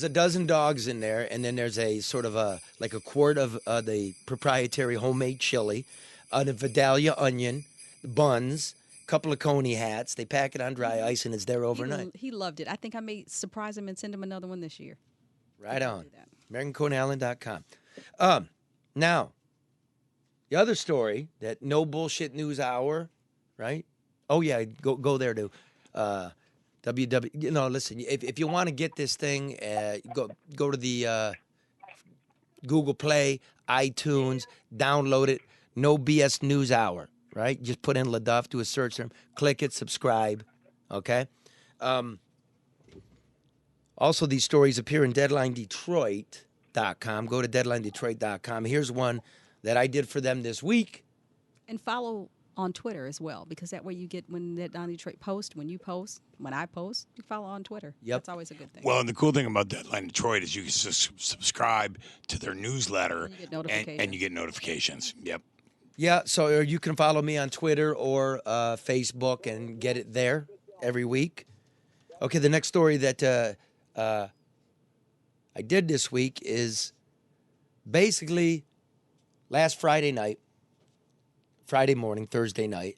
dozen dogs in there, and then there's a sort of a quart of the proprietary homemade chili, the Vidalia onion, buns, a couple of Coney hats. They pack it on dry ice, and it's there overnight. He loved it. I think I may surprise him and send him another one this year. Right on. AmericanConeyIsland.com. Now, the other story, that No Bullshit News Hour, right? Oh, yeah, go there to listen, if you want to get this thing, go to the Google Play, iTunes, download it, No BS News Hour, right? Just put in LeDuff, do a search term, click it, subscribe, okay? Also, these stories appear in DeadlineDetroit.com. Go to DeadlineDetroit.com. Here's one that I did for them this week. And follow on Twitter as well, because that way you get when Deadline Detroit post, when I post, you follow on Twitter. Yep. That's always a good thing. Well, and the cool thing about Deadline Detroit is you can subscribe to their newsletter And you get notifications. and you get notifications. Yep. Yeah, so you can follow me on Twitter or Facebook and get it there every week. Okay, the next story that I did this week is basically last Friday morning, Thursday night,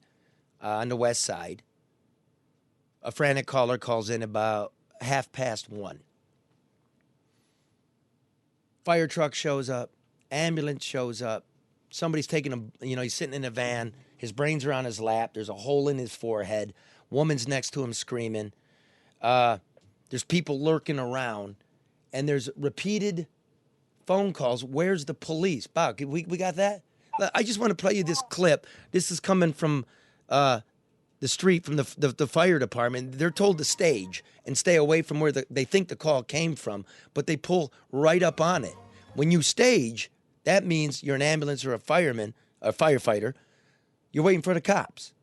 on the west side, a frantic caller calls in about 1:30. Fire truck shows up, ambulance shows up, somebody's taking he's sitting in a van, his brains are on his lap, there's a hole in his forehead, woman's next to him screaming, there's people lurking around, and there's repeated phone calls. Where's the police? Bob, we got that? I just want to play you this clip. This is coming from the street from the fire department. They're told to stage and stay away from where they think the call came from, but they pull right up on it. When you stage, that means you're an ambulance or a fireman, a firefighter. You're waiting for the cops.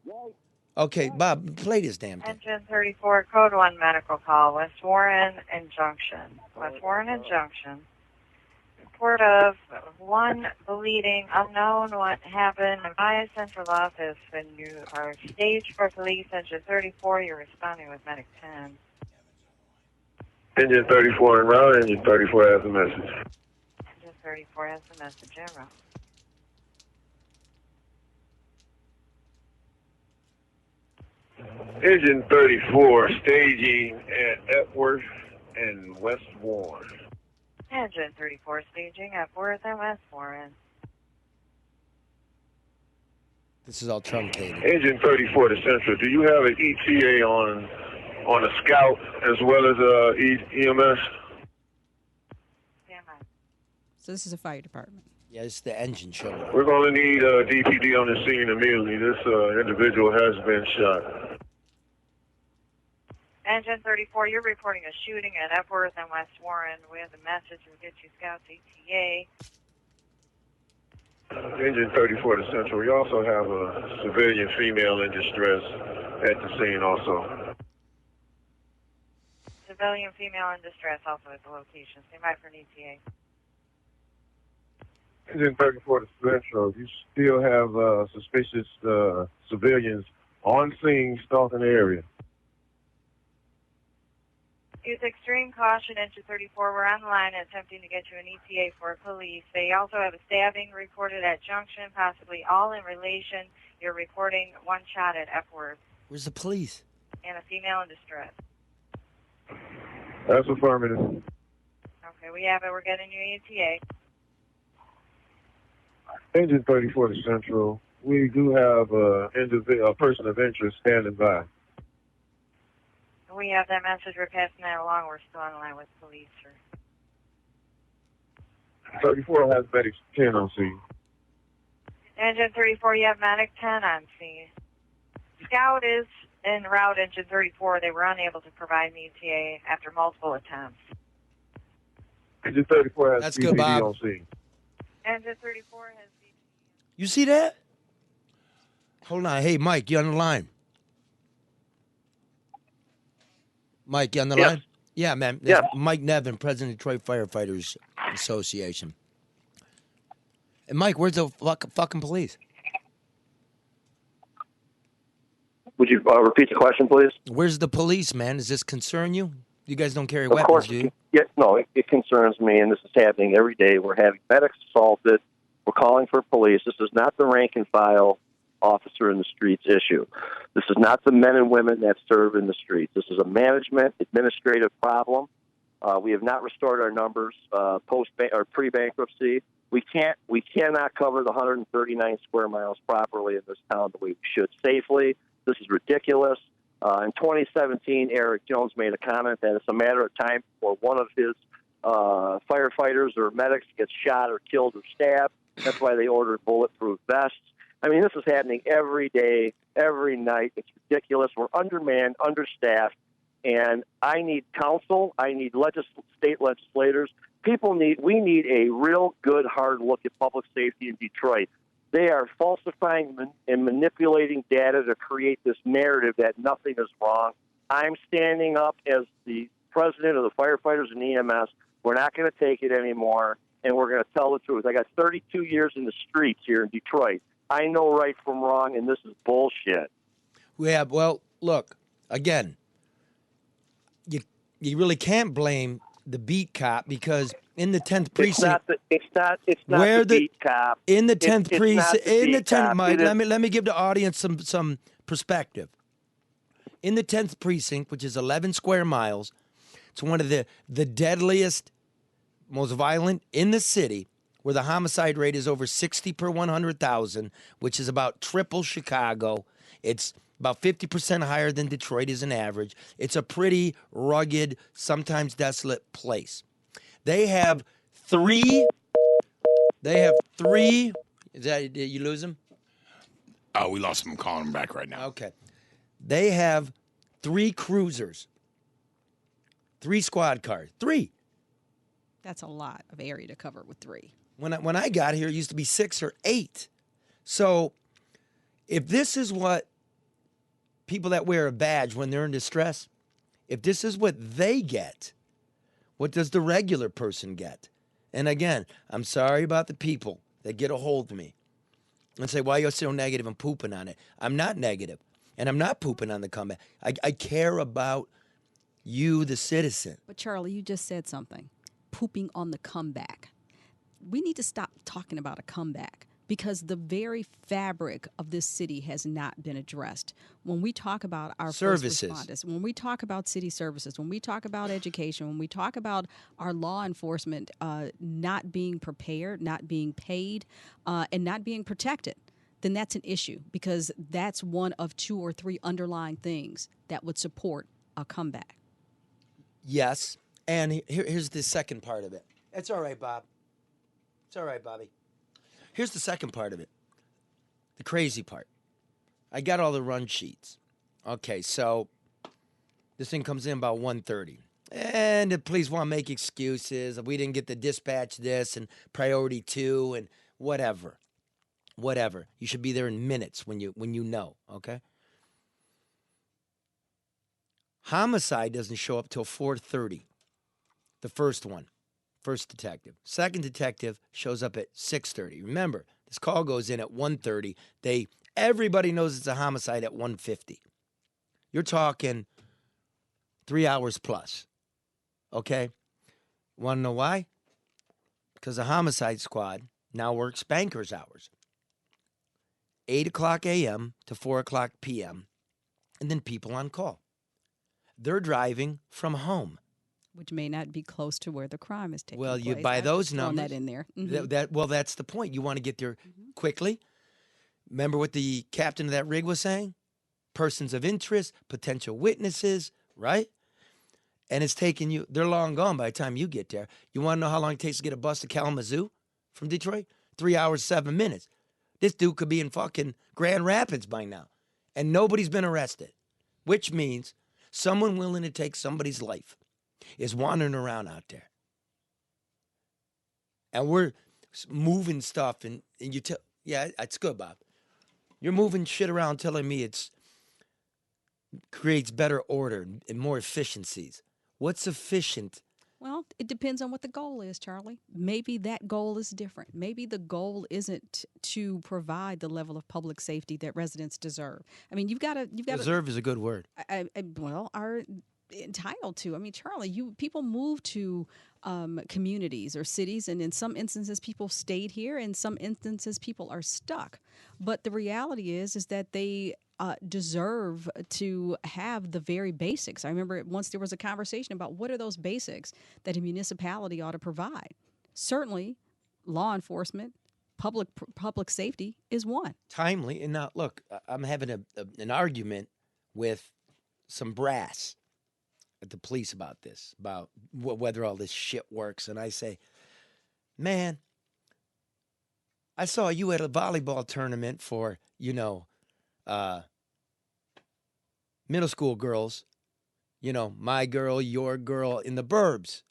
Okay, Bob, play this damn thing. Engine 34, code 1 medical call, West Warren and Junction. West Warren and Junction. Report of one bleeding, unknown what happened. Via central office. When you are staged for police, engine 34, you're responding with medic 10. Engine 34 en route, engine 34 has a message. Engine 34 has a message en route. Engine 34 staging at Epworth and West Warren. Engine 34 staging at Epworth and West Warren. This is all truncated. Engine 34 to Central. Do you have an ETA on a Scout as well as EMS? So this is a fire department. Yeah, it's the engine showing. We're going to need DPD on the scene immediately. This individual has been shot. Engine 34, you're reporting a shooting at Epworth and West Warren. We have the message. We'll get you Scouts ETA. Engine 34 to Central. We also have a civilian female in distress at the scene also. Civilian female in distress also at the location. Stand by for an ETA. Engine 34 to Central. You still have suspicious civilians on scene stalking the area. Use extreme caution, Engine 34. We're on the line attempting to get you an ETA for police. They also have a stabbing reported at Junction, possibly all in relation. You're reporting one shot at Epworth. Where's the police? And a female in distress. That's affirmative. Okay, we have it. We're getting you ETA. Engine 34 to Central. We do have a person of interest standing by. We have that message. We're passing that along. We're still on the line with police, sir. 34 has medic 10 on scene. Engine 34, you have medic 10 on scene. Scout is en route, Engine 34. They were unable to provide an ETA after multiple attempts. Engine 34 has That's DPD good, Bob. on scene. Engine 34 has You see that? Hold on. Hey, Mike, you on the line? Mike, you on the line? Yeah, man. Yeah. Mike Nevin, President of Detroit Firefighters Association. And Mike, where's the fucking police? Would you repeat the question, please? Where's the police, man? Does this concern you? You guys don't carry Of weapons, course, do you? Yeah, no, it concerns me, and this is happening every day. We're having medics assaulted. We're calling for police. This is not the rank and file officer in the streets issue. This is not the men and women that serve in the streets. This is a management, administrative problem. We have not restored our numbers or pre-bankruptcy. We cannot cover the 139 square miles properly in this town the way we should safely. This is ridiculous. In 2017, Eric Jones made a comment that it's a matter of time before one of his firefighters or medics gets shot or killed or stabbed. That's why they ordered bulletproof vests. I mean, this is happening every day, every night. It's ridiculous. We're undermanned, understaffed, and I need counsel. I need state legislators. We need a real good, hard look at public safety in Detroit. They are falsifying and manipulating data to create this narrative that nothing is wrong. I'm standing up as the president of the firefighters and EMS. We're not going to take it anymore, and we're going to tell the truth. I got 32 years in the streets here in Detroit. I know right from wrong, and this is bullshit. Yeah, well, look, again, you really can't blame the beat cop because in the 10th precinct, it's not the beat cop. In the 10th precinct, in the 10th, Mike, let me give the audience some perspective. In the 10th precinct, which is 11 square miles, it's one of the deadliest, most violent in the city, where the homicide rate is over 60 per 100,000, which is about triple Chicago. It's about 50% higher than Detroit is an average. It's a pretty rugged, sometimes desolate place. They have three. They have three. Is that, did you lose them? Oh, we lost him. I'm calling him back right now. Okay. They have 3 cruisers, 3 squad cars, 3. That's a lot of area to cover with 3. When I got here, it used to be 6 or 8. So if this is what people that wear a badge when they're in distress, if this is what they get, what does the regular person get? And again, I'm sorry about the people that get a hold of me and say, why you're so negative and pooping on it. I'm not negative, and I'm not pooping on the comeback. I care about you, the citizen. But Charlie, you just said something. Pooping on the comeback. We need to stop talking about a comeback because the very fabric of this city has not been addressed. When we talk about our services, first responders, when we talk about city services, when we talk about education, when we talk about our law enforcement not being prepared, not being paid, and not being protected, then that's an issue because that's one of 2 or 3 underlying things that would support a comeback. Yes, and here's the second part of it. It's all right, Bob. It's all right, Bobby. Here's the second part of it. The crazy part. I got all the run sheets. Okay, so this thing comes in about 1:30. And the police want to make excuses. We didn't get the dispatch this and priority 2 and whatever. Whatever. You should be there in minutes when you know, okay? Homicide doesn't show up till 4:30. The first one. First detective. Second detective shows up at 6:30. Remember, this call goes in at 1:30. Everybody knows it's a homicide at 1:50. You're talking 3 hours plus. Okay? Want to know why? Because the homicide squad now works banker's hours. 8 o'clock a.m. to 4 o'clock p.m. And then people on call. They're driving from home. Which may not be close to where the crime is taking Well, place. you by those numbers. That in there. Mm-hmm. Well, that's the point. You want to get there quickly. Remember what the captain of that rig was saying? Persons of interest, potential witnesses, right? And it's taking you, they're long gone by the time you get there. You want to know how long it takes to get a bus to Kalamazoo from Detroit? 3 hours, 7 minutes. This dude could be in fucking Grand Rapids by now. And nobody's been arrested. Which means someone willing to take somebody's life is wandering around out there. And we're moving stuff and you tell, yeah, it's good, Bob. You're moving shit around telling me it's creates better order and more efficiencies. What's efficient? Well, it depends on what the goal is, Charlie. Maybe that goal is different. Maybe the goal isn't to provide the level of public safety that residents deserve. I mean, you've got to Deserve is a good word. Are entitled to. I mean, Charlie, people move to communities or cities, and in some instances, people stayed here. In some instances, people are stuck. But the reality is that they deserve to have the very basics. I remember once there was a conversation about what are those basics that a municipality ought to provide. Certainly, law enforcement, public safety is one. Timely. And now, look, I'm having an argument with some brass at the police about this, about whether all this shit works. And I say, man, I saw you at a volleyball tournament for, middle school girls, my girl, your girl in the burbs.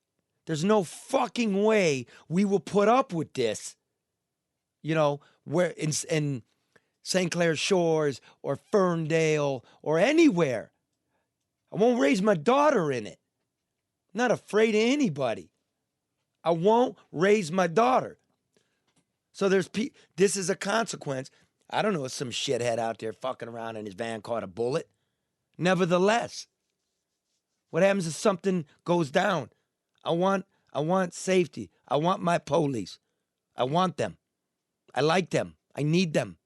There's no fucking way we will put up with this, where in St. Clair Shores or Ferndale or anywhere. I won't raise my daughter in it. I'm not afraid of anybody. I won't raise my daughter. So this is a consequence. I don't know if some shithead out there fucking around in his van caught a bullet. Nevertheless, what happens if something goes down? I want safety. I want my police. I want them. I like them. I need them.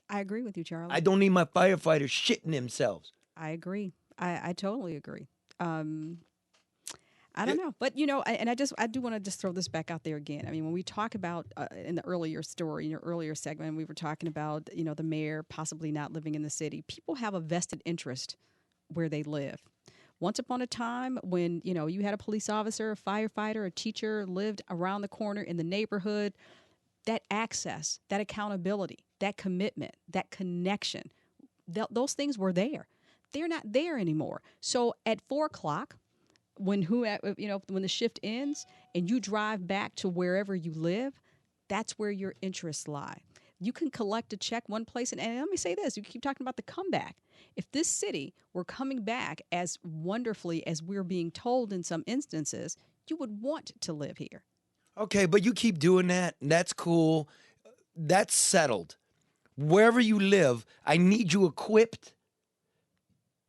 I agree with you, Charlie. I don't need my firefighters shitting themselves. I agree. I totally agree. I don't know, but I do want to just throw this back out there again. I mean, when we talk about in the earlier story, in your earlier segment, we were talking about the mayor possibly not living in the city. People have a vested interest where they live, Once upon a time when, you had a police officer, a firefighter, a teacher lived around the corner in the neighborhood, that access, that accountability, that commitment, that connection, those things were there. They're not there anymore. So at 4 o'clock, when the shift ends and you drive back to wherever you live, that's where your interests lie. You can collect a check one place, and let me say this, you keep talking about the comeback. If this city were coming back as wonderfully as we're being told in some instances, you would want to live here. Okay, but you keep doing that, and that's cool. That's settled. Wherever you live, I need you equipped.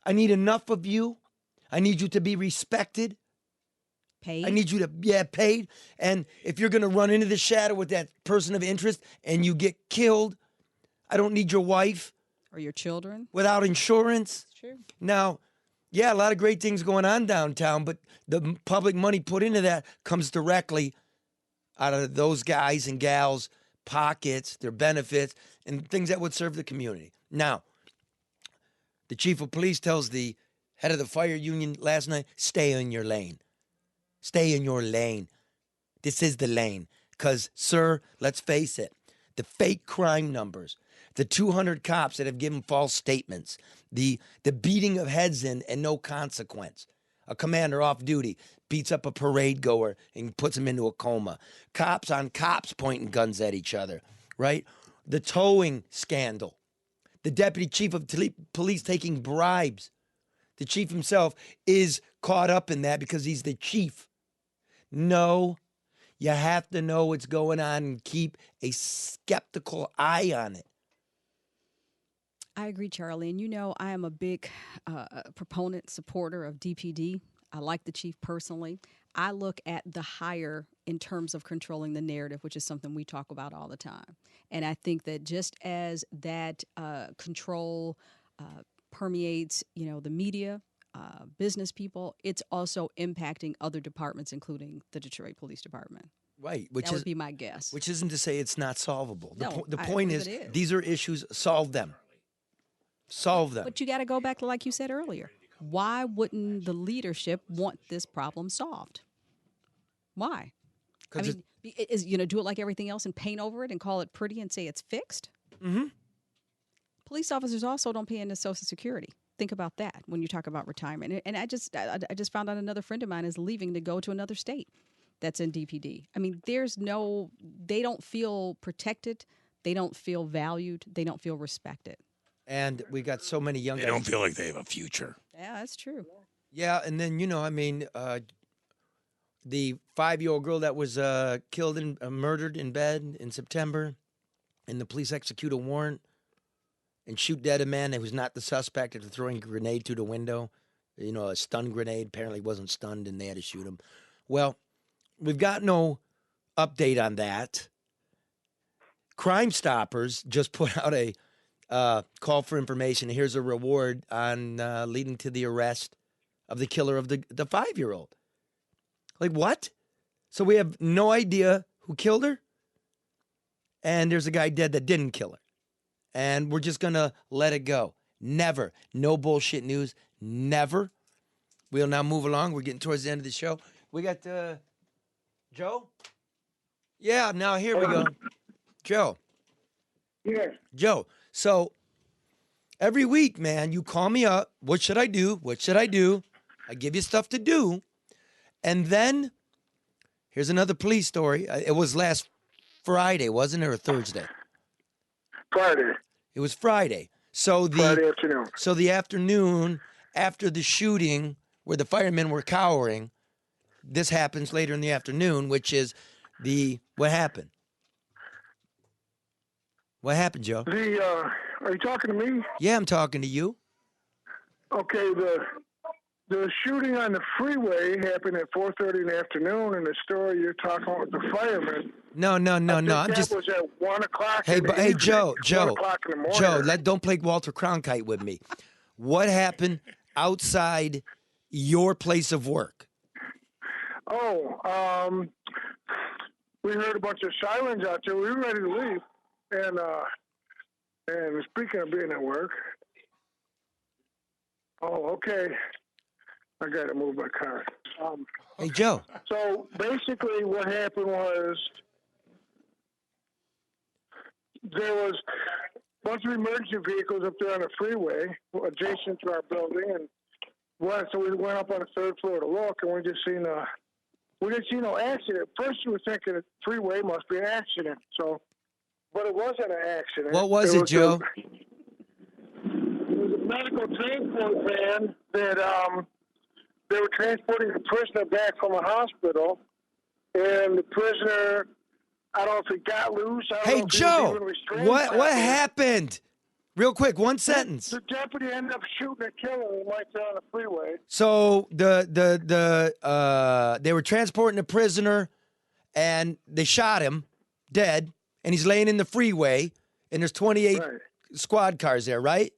I need enough of you. I need you to be respected. Paid. I need you to, paid. And if you're going to run into the shadow with that person of interest and you get killed, I don't need your wife. Or your children. Without insurance. It's true. Now, a lot of great things going on downtown, but the public money put into that comes directly out of those guys and gals' pockets, their benefits, and things that would serve the community. Now, the chief of police tells the head of the fire union last night, stay in your lane. Stay in your lane. This is the lane. Because, sir, let's face it, the fake crime numbers, the 200 cops that have given false statements, the beating of heads in and no consequence. A commander off duty beats up a parade goer and puts him into a coma. Cops on cops pointing guns at each other, right? The towing scandal. The deputy chief of police taking bribes. The chief himself is caught up in that because he's the chief. No, you have to know what's going on and keep a skeptical eye on it. I agree, Charlie. And I am a big proponent, supporter of DPD. I like the chief personally. I look at the higher in terms of controlling the narrative, which is something we talk about all the time. And I think that just as that control permeates, the media, business people, it's also impacting other departments, including the Detroit Police Department. Right. That would be my guess. Which isn't to say it's not solvable. The I point believe is, these are issues, solve them. Solve them. But you got to go back to, like you said earlier, why wouldn't the leadership want this problem solved? Why? I mean, do it like everything else and paint over it and call it pretty and say it's fixed? Mm-hmm. Police officers also don't pay into Social Security. Think about that when you talk about retirement. And I just found out another friend of mine is leaving to go to another state that's in DPD. I mean, they don't feel protected. They don't feel valued. They don't feel respected. And we got so many young guys. They don't feel like they have a future. Yeah, that's true. Yeah, and then, the 5-year-old girl that was killed and murdered in bed in September, and the police execute a warrant and shoot dead a man that was not the suspect after throwing a grenade through the window. A stun grenade. Apparently wasn't stunned, and they had to shoot him. Well, we've got no update on that. Crime Stoppers just put out a call for information. Here's a reward on leading to the arrest of the killer of the 5-year-old. Like, what? So we have no idea who killed her? And there's a guy dead that didn't kill her. And we're just going to let it go. Never. No bullshit news. Never. We'll now move along. We're getting towards the end of the show. We got Joe? Yeah, now here we go. Joe. Yes. Joe. So every week, man, you call me up. What should I do? What should I do? I give you stuff to do. And then here's another police story. It was last Friday, wasn't it, or Thursday? Friday. It was Friday. So Friday afternoon. So the afternoon after the shooting where the firemen were cowering, this happens later in the afternoon, which is what happened? What happened, Joe? Are you talking to me? Yeah, I'm talking to you. Okay, the shooting on the freeway happened at 4:30 in the afternoon, and the story you're talking about the firemen. No. I'm just. That was at 1 o'clock. Hey, Joe. 1 o'clock in the morning. Joe, don't play Walter Cronkite with me. What happened outside your place of work? Oh, we heard a bunch of sirens out there. We were ready to leave, and speaking of being at work. Oh, okay. I got to move my car. Hey, Joe. So basically, what happened was there was a bunch of emergency vehicles up there on the freeway adjacent to our building, and so we went up on the third floor to look, and we didn't see no accident. First, we were thinking the freeway must be an accident. But it wasn't an accident. What was it, Joe? It was a medical transport van that they were transporting the prisoner back from a hospital, and the prisoner, I don't know if he got loose. I don't know Hey, if Joe, he was even restrained. what happened? Real quick, one sentence. The deputy ended up shooting and killing him right there on the freeway. So they were transporting a prisoner, and they shot him dead, and he's laying in the freeway, and there's 28 squad cars there, right?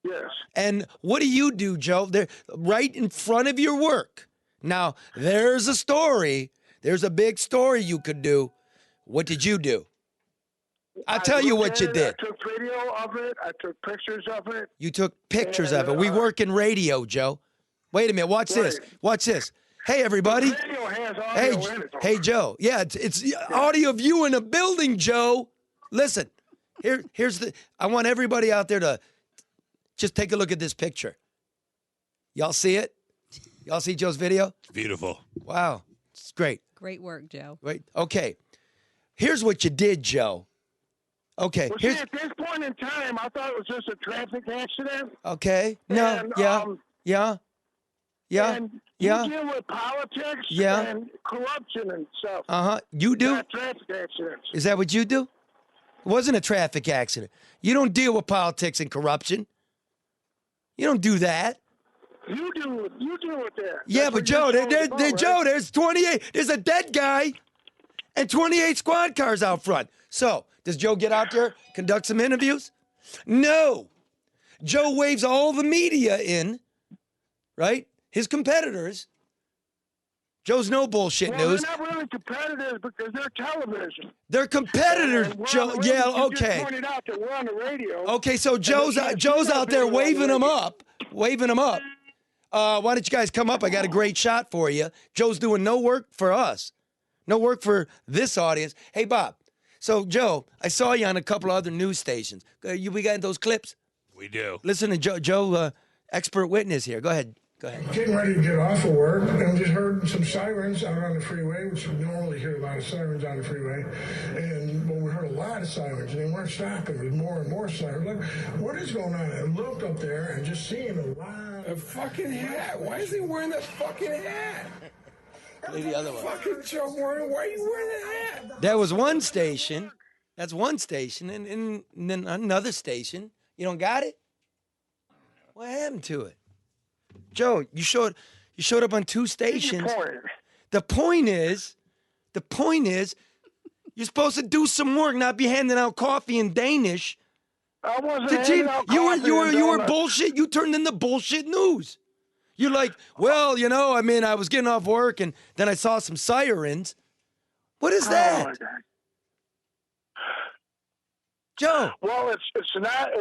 Yes. And what do, Joe? They're right in front of your work. Now, there's a story. There's a big story you could do. What did you do? I'll tell you what you did. I took video of it. I took pictures of it. You took pictures of it. We work in radio, Joe. Wait a minute. Watch this. Watch this. Hey, everybody. Radio has audio in it. Hey, Joe. Yeah, it's audio of you in a building, Joe. Listen, I want everybody out there to just take a look at this picture. Y'all see it? Y'all see Joe's video? It's beautiful. Wow. It's great. Great work, Joe. Wait. Okay. Here's what you did, Joe. Okay. Well, see, at this point in time, I thought it was just a traffic accident. Okay. No. And, yeah. And you deal with politics and corruption and stuff. You do? Not traffic accidents. Is that what you do? It wasn't a traffic accident. You don't deal with politics and corruption. You don't do that. You deal with that. Yeah, but Joe, Joe, there's 28. There's a dead guy and 28 squad cars out front. So, does Joe get out there, conduct some interviews? No. Joe waves all the media in, right? His competitors. Joe's no bullshit news. They're not really competitors because they're television. They're competiters, Joe. Yeah, okay. You pointed out that we're on the radio. Okay, so Joe's out there waving them up. Why don't you guys come up? I got a great shot for you. Joe's doing no work for us. No work for this audience. Hey, Bob. So, Joe, I saw you on a couple other news stations. We got those clips? We do. Listen to Joe, expert witness here. Go ahead. Getting ready to get off of work, and just heard some sirens out on the freeway, which we normally hear a lot of sirens on the freeway. And we heard a lot of sirens, and they weren't stopping. There was more and more sirens. Like, what is going on? I looked up there and just seeing a lot. A fucking hat. Why is he wearing that fucking hat? Play the other one. Fucking Joe Warren, why are you wearing that hat? That was one station. That's one station. And then another station. You don't got it? What happened to it? Joe, you showed up on two stations. The point is, you're supposed to do some work, not be handing out coffee in Danish. I wasn't handing out coffee. You were bullshit. You turned into bullshit news. You're like, well, I was getting off work and then I saw some sirens. What is that? Oh, my God. Joe. Well, it's not.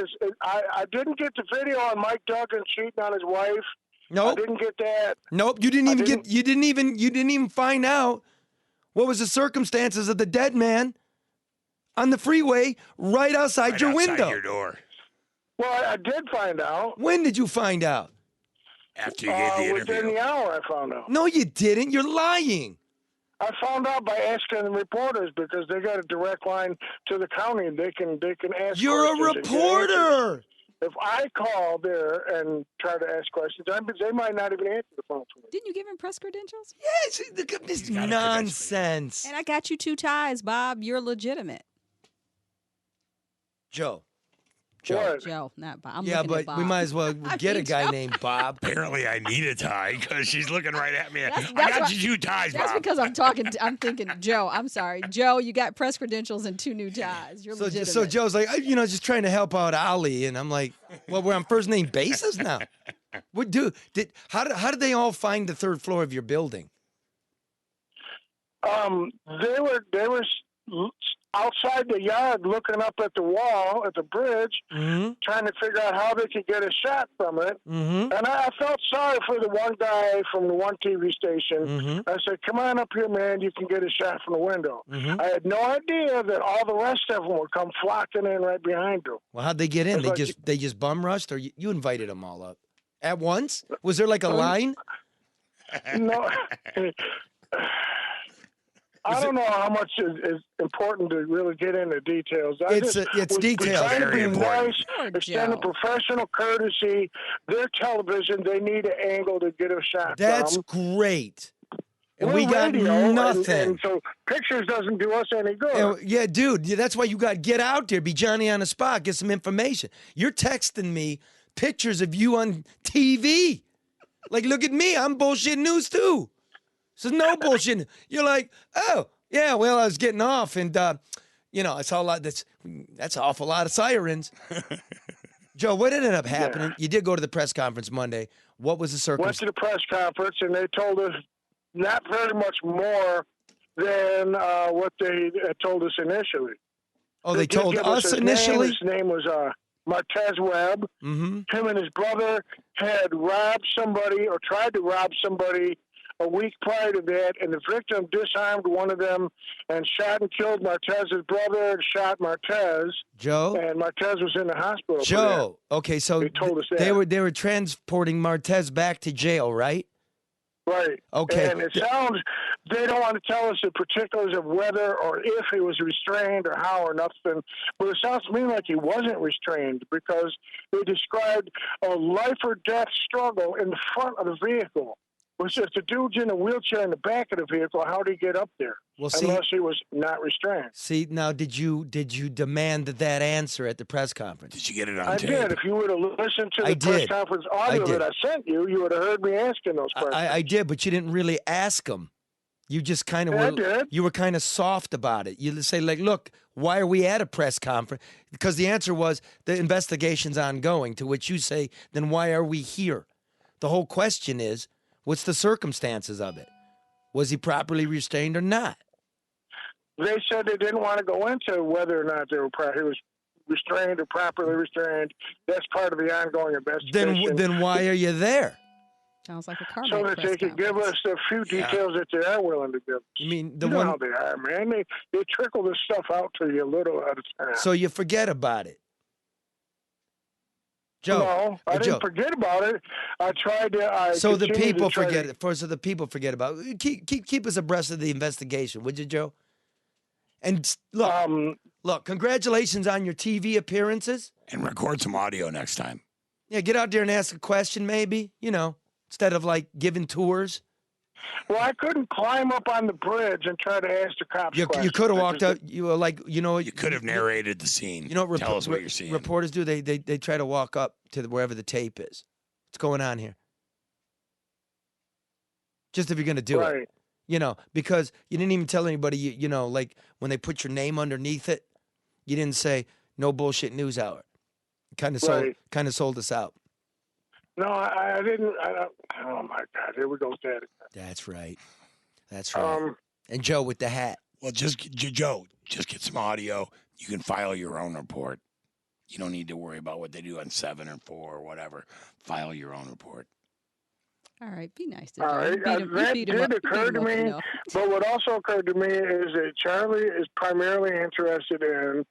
I didn't get the video on Mike Duggan cheating on his wife. Nope. I didn't get that. Nope. You didn't even find out what was the circumstances of the dead man on the freeway right outside your window. Outside your door. Well, I did find out. When did you find out? After you gave the interview. Within the hour, I found out. No, you didn't. You're lying. I found out by asking the reporters because they got a direct line to the county. They can ask. You're a reporter. If I call there and try to ask questions, they might not even answer the phone for me. Didn't you give him press credentials? Yes, this nonsense. And I got you 2 ties, Bob. You're legitimate. Joe, not Bob. Yeah, but we might as well get a guy named Bob. Apparently, I need a tie because she's looking right at me. I got you 2 ties, Bob. That's because I'm thinking, Joe, I'm sorry. Joe, you got press credentials and 2 new ties. You're legitimate. So Joe's like, just trying to help out Ollie. And I'm like, well, we're on first name basis now. What, how did they all find the 3rd floor of your building? They were outside the yard looking up at the wall, at the bridge, trying to figure out how they could get a shot from it. And I felt sorry for the one guy from the one TV station. I said, come on up here, man. You can get a shot from the window. I had no idea that all the rest of them would come flocking in right behind him. Well, how'd they get in? They just bum rushed, or you invited them all up at once? Was there like a line? No. I don't know how much is important to really get into details. It's details. Trying to be important. nice, extend professional courtesy. Their television, they need an angle to get a shot That's from. great. And We're we got radio, nothing. And so pictures doesn't do us any good. Yeah, dude, that's why you got to get out there, be Johnny on the spot, get some information. You're texting me pictures of you on TV. Like, look at me, I'm bullshit news too. So no bullshit. You're like, oh, yeah, well, I was getting off, and, I saw a lot. That's an awful lot of sirens. Joe, what ended up happening? You did go to the press conference Monday. What was the circumstance? Went to the press conference, and they told us not very much more than what they had told us initially. Oh, they told us initially? His name was Martez Webb. Him and his brother had robbed somebody or tried to rob somebody a week prior to that, and the victim disarmed one of them and shot and killed Martez's brother and shot Martez. Joe? And Martez was in the hospital. Joe, okay, so they told us that. They were transporting Martez back to jail, right? Right. Okay. And it sounds, they don't want to tell us the particulars of whether or if he was restrained or how or nothing, but it sounds to me like he wasn't restrained because they described a life or death struggle in the front of the vehicle. Was just the dude's in a wheelchair in the back of the vehicle. How did he get up there? Well, see, unless he was not restrained. See, now, did you demand that answer at the press conference? Did you get it on I tape? did. If you would have listened to the press conference audio that I sent you, you would have heard me asking those questions. I did, but you didn't really ask them. You just kind of you were kind of soft about it. You say, like, look, why are we at a press conference? Because the answer was the investigation's ongoing, to which you say, then why are we here? The whole question is, what's the circumstances of it? Was he properly restrained or not? They said they didn't want to go into whether or not he was restrained or properly restrained. That's part of the ongoing investigation. Then why are you there? Sounds like a car. So that they could give us a few details that they are willing to give. You mean you know how they are, man. They trickle this stuff out to you a little at a time. So you forget about it. Joe, no, I didn't forget about it. I tried to. So the people forget it. So the people forget about it. Keep us abreast of the investigation, would you, Joe? And look, congratulations on your TV appearances. And record some audio next time. Yeah, get out there and ask a question, maybe. Instead of like giving tours. Well, I couldn't climb up on the bridge and try to ask the cops questions. You could have walked up. You were like, You could have narrated the scene. Tell us what you're seeing. Reporters do. They try to walk up to wherever the tape is. What's going on here? Just if you're going to do it. Because you didn't even tell anybody, like when they put your name underneath it, you didn't say no bullshit news hour. Kind of sold us out. No, I didn't. Oh my God! Here we go, Daddy. That's right. And Joe with the hat. Well, Joe, just get some audio. You can file your own report. You don't need to worry about what they do on 7 or 4 or whatever. File your own report. All right, be nice to Joe. All right, that did occur to me. But what also occurred to me is that Charlie is primarily interested in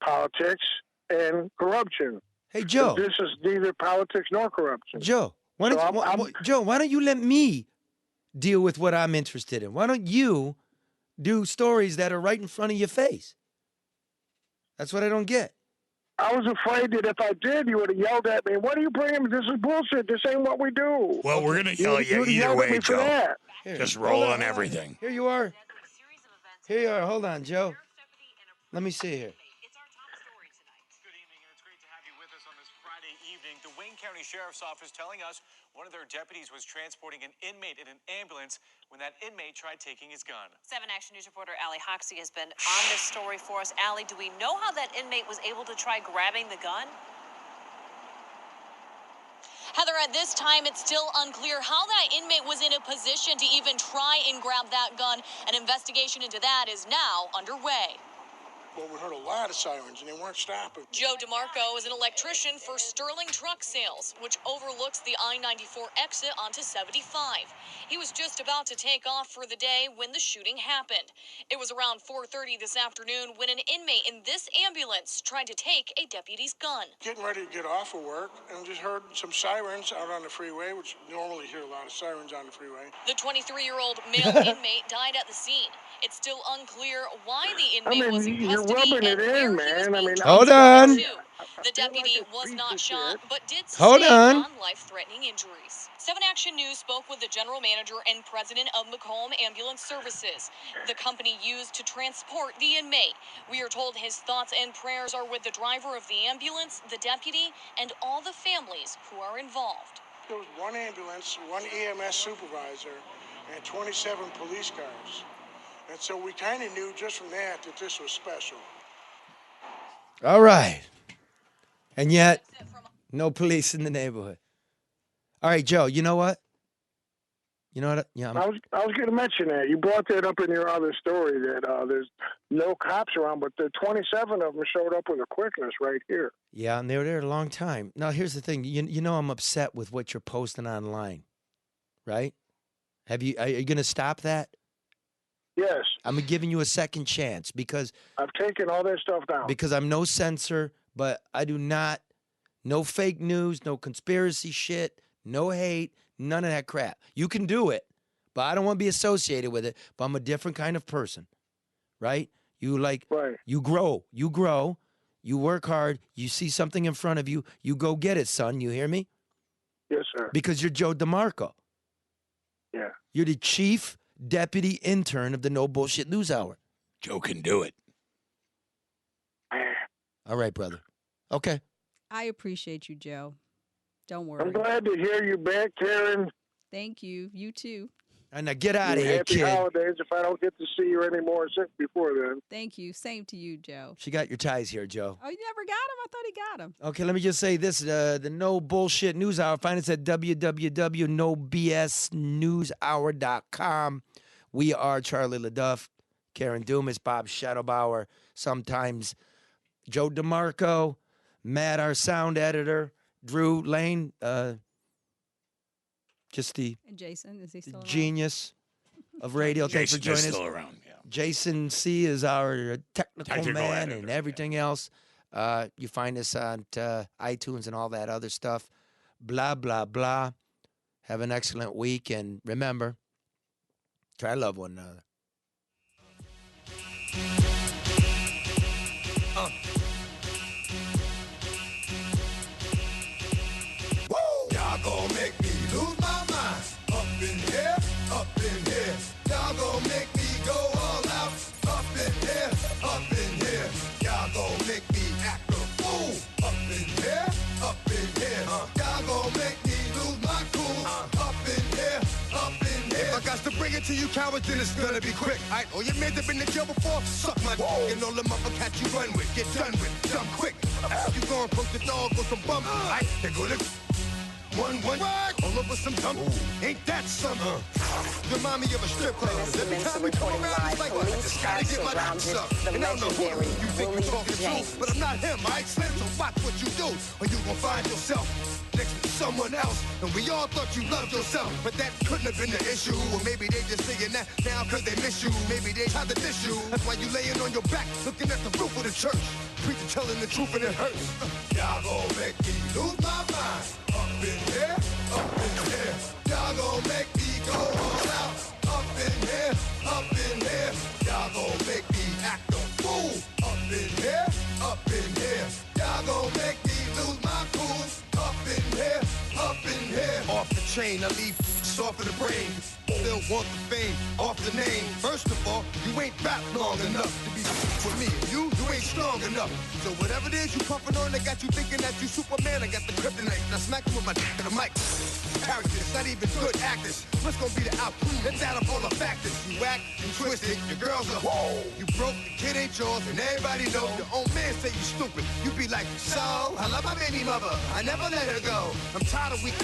politics and corruption. Hey, Joe. This is neither politics nor corruption. Joe, why don't you let me deal with what I'm interested in? Why don't you do stories that are right in front of your face? That's what I don't get. I was afraid that if I did, you would have yelled at me. What are you bringing? This is bullshit. This ain't what we do. Well, we're going to yell at you either way, Joe. Just roll on everything. Here you are. Here you are. Hold on, Joe. Let me see here. The Wayne County Sheriff's Office telling us one of their deputies was transporting an inmate in an ambulance when that inmate tried taking his gun. 7 Action News reporter Allie Hoxie has been on this story for us. Allie, do we know how that inmate was able to try grabbing the gun? Heather, at this time, it's still unclear how that inmate was in a position to even try and grab that gun. An investigation into that is now underway. Well, we heard a lot of sirens, and they weren't stopping. Joe DeMarco is an electrician for Sterling Truck Sales, which overlooks the I-94 exit onto 75. He was just about to take off for the day when the shooting happened. It was around 4:30 this afternoon when an inmate in this ambulance tried to take a deputy's gun. Getting ready to get off of work, and just heard some sirens out on the freeway, which normally hear a lot of sirens on the freeway. The 23-year-old male inmate died at the scene. It's still unclear why the inmate was in you're custody rubbing and it where in, he man. was being Hold on. to. The deputy was not shot, but did Hold sustain on. non-life-threatening injuries. 7 Action News spoke with the general manager and president of Macomb Ambulance Services, the company used to transport the inmate. We are told his thoughts and prayers are with the driver of the ambulance, the deputy, and all the families who are involved. There was one ambulance, one EMS supervisor, and 27 police cars. And so we kind of knew just from that this was special. All right. And yet, no police in the neighborhood. All right, Joe, you know what? You know what? Yeah, I was going to mention that. You brought that up in your other story that there's no cops around, but the 27 of them showed up with a quickness right here. Yeah, and they were there a long time. Now, here's the thing. You know I'm upset with what you're posting online, right? Are you going to stop that? Yes. I'm giving you a second chance because I've taken all that stuff down. Because I'm no censor, but I do not, no fake news, no conspiracy shit, no hate, none of that crap. You can do it, but I don't want to be associated with it. But I'm a different kind of person, right? You grow, you work hard, you see something in front of you, you go get it, son. You hear me? Yes, sir. Because you're Joe DeMarco. Yeah. You're the chief deputy intern of the No Bullshit News Hour. Joe can do it. All right, brother. Okay. I appreciate you, Joe. Don't worry. I'm glad to hear you back, Karen. Thank you. You too. And now get out of here, Happy kid. holidays if I don't get to see you anymore before then. Thank you. Same to you, Joe. She got your ties here, Joe. Oh, you never got him? I thought he got him. Okay, let me just say this. The No Bullshit News Hour. Find us at www.nobsnewshour.com. We are Charlie LeDuff, Karen Dumas, Bob Shadowbauer, sometimes Joe DeMarco, Matt, our sound editor, Drew Lane, just the And Jason, is he still around? genius of radio. Thanks for Jason joining is us. still around, yeah. Jason C. is our technical man editor, and everything else. You find us on iTunes and all that other stuff. Blah, blah, blah. Have an excellent week. And remember, try to love one another. Y'all gon' make me lose my mind. Up in here, up in here. Y'all gon' make me go all out. Up in here, up in here. Y'all gon' make me act a fool. Up in here, up in here. Y'all gon' make me lose my cool. Up in here, up in here. If I got to bring it to you cowards, then it's gonna be quick. Alright, all your men that been in jail before, suck my dick. And all the motherfuckers you run with, get done with, dumb quick. You gon' poke the dog with some bump. Alright, they go to one, all over some dump. Ain't that something? Remind me of a strip club. Every time we come around, it's like, what? I just gotta get my dicks up. And I don't know who you think you're talking to, but I'm not him, alright, Slim? So watch what you do, or you gon' find yourself next to someone else. And we all thought you loved yourself, but that couldn't have been the issue. Or maybe they just saying that now cause they miss you. Maybe they tried to diss you. That's why you laying on your back, looking at the roof of the church. Preacher telling the truth and it hurts. Y'all gon' make me lose my mind. Up in here, up in here. Y'all gon' make me go all out. Up in here, up in here. Y'all gon' make me act a fool. Up in here, up in here. Y'all gon' make me lose my cool. Up in here, up in here. Off the chain, I leave off of the brain. Still want the fame, off the name. First of all, you ain't rap long enough to be with me. You ain't strong enough. So whatever it is you pumping on, they got you thinking that you Superman. I got the kryptonite. Now smack you with my dick to the mic. Characters, not even good actors. What's gonna be the outcome? Let's add up all the factors. You whack, you twisted, your girls are whoa. You broke, the kid ain't yours, and everybody know. Your own man say you stupid. You be like, so, I love my baby mother. I never let her go. I'm tired of weak.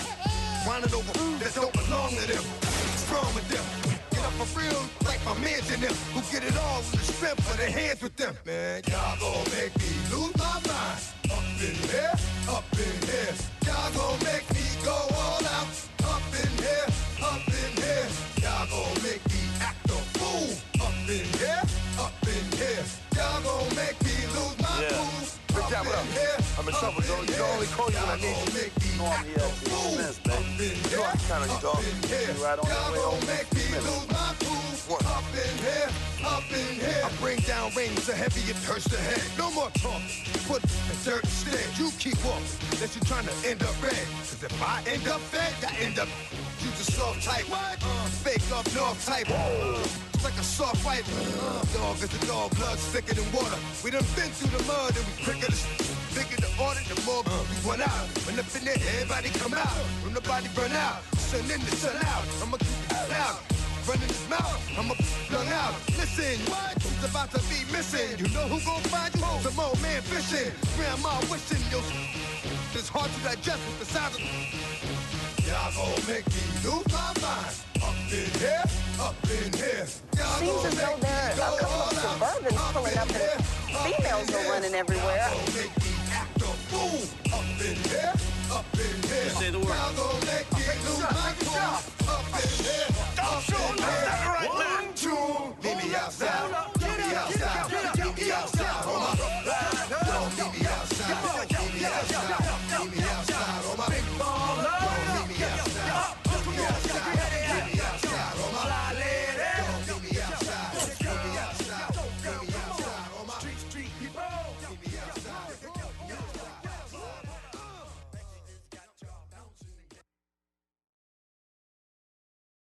Whining over that don't belong to them. What's wrong with them? up for real, like my mans in them, who get it all in the strength of their hands with them. Man, y'all gon' make me lose my mind. Up in here, up in here. Y'all gon' make me go all out. Up in here, up in here. Y'all gon' make me act a fool. Up in here, up in here. Y'all gon' make me lose my cool. Big Jack, what up? I'm in trouble, Joe. You can only call you when I need you. You know I'm here at the expense, baby. You know I can count on you, dog. You right on your way over. Make me lose my cool. Up in here, up in here. I bring down rings so heavy it hurts the head. No more talk. Put the dirt instead. You keep walking. That you trying to end up red. Cause if I end up fed, I end up. You just soft type. Fake up north type. It's like a soft fight. Dog is a dog. Blood's thicker than water. We done been through the mud and we quicker to bigger the order, the more we run out. When up in there, everybody come out. When the body burn out, sun in the sun out. I'ma keep it loud. Running his mouth, I'ma flung out. Listen, what? He's about to be missing. You know who gon' find you? Some old man fishing. Grandma wishing your it's hard to digest with the sound of. Y'all gon' make me lose my mind. Up in here, up in here. Seems as though there are a couple of Suburbans pulling up and females are running everywhere. Y'all gon' make me act a fool.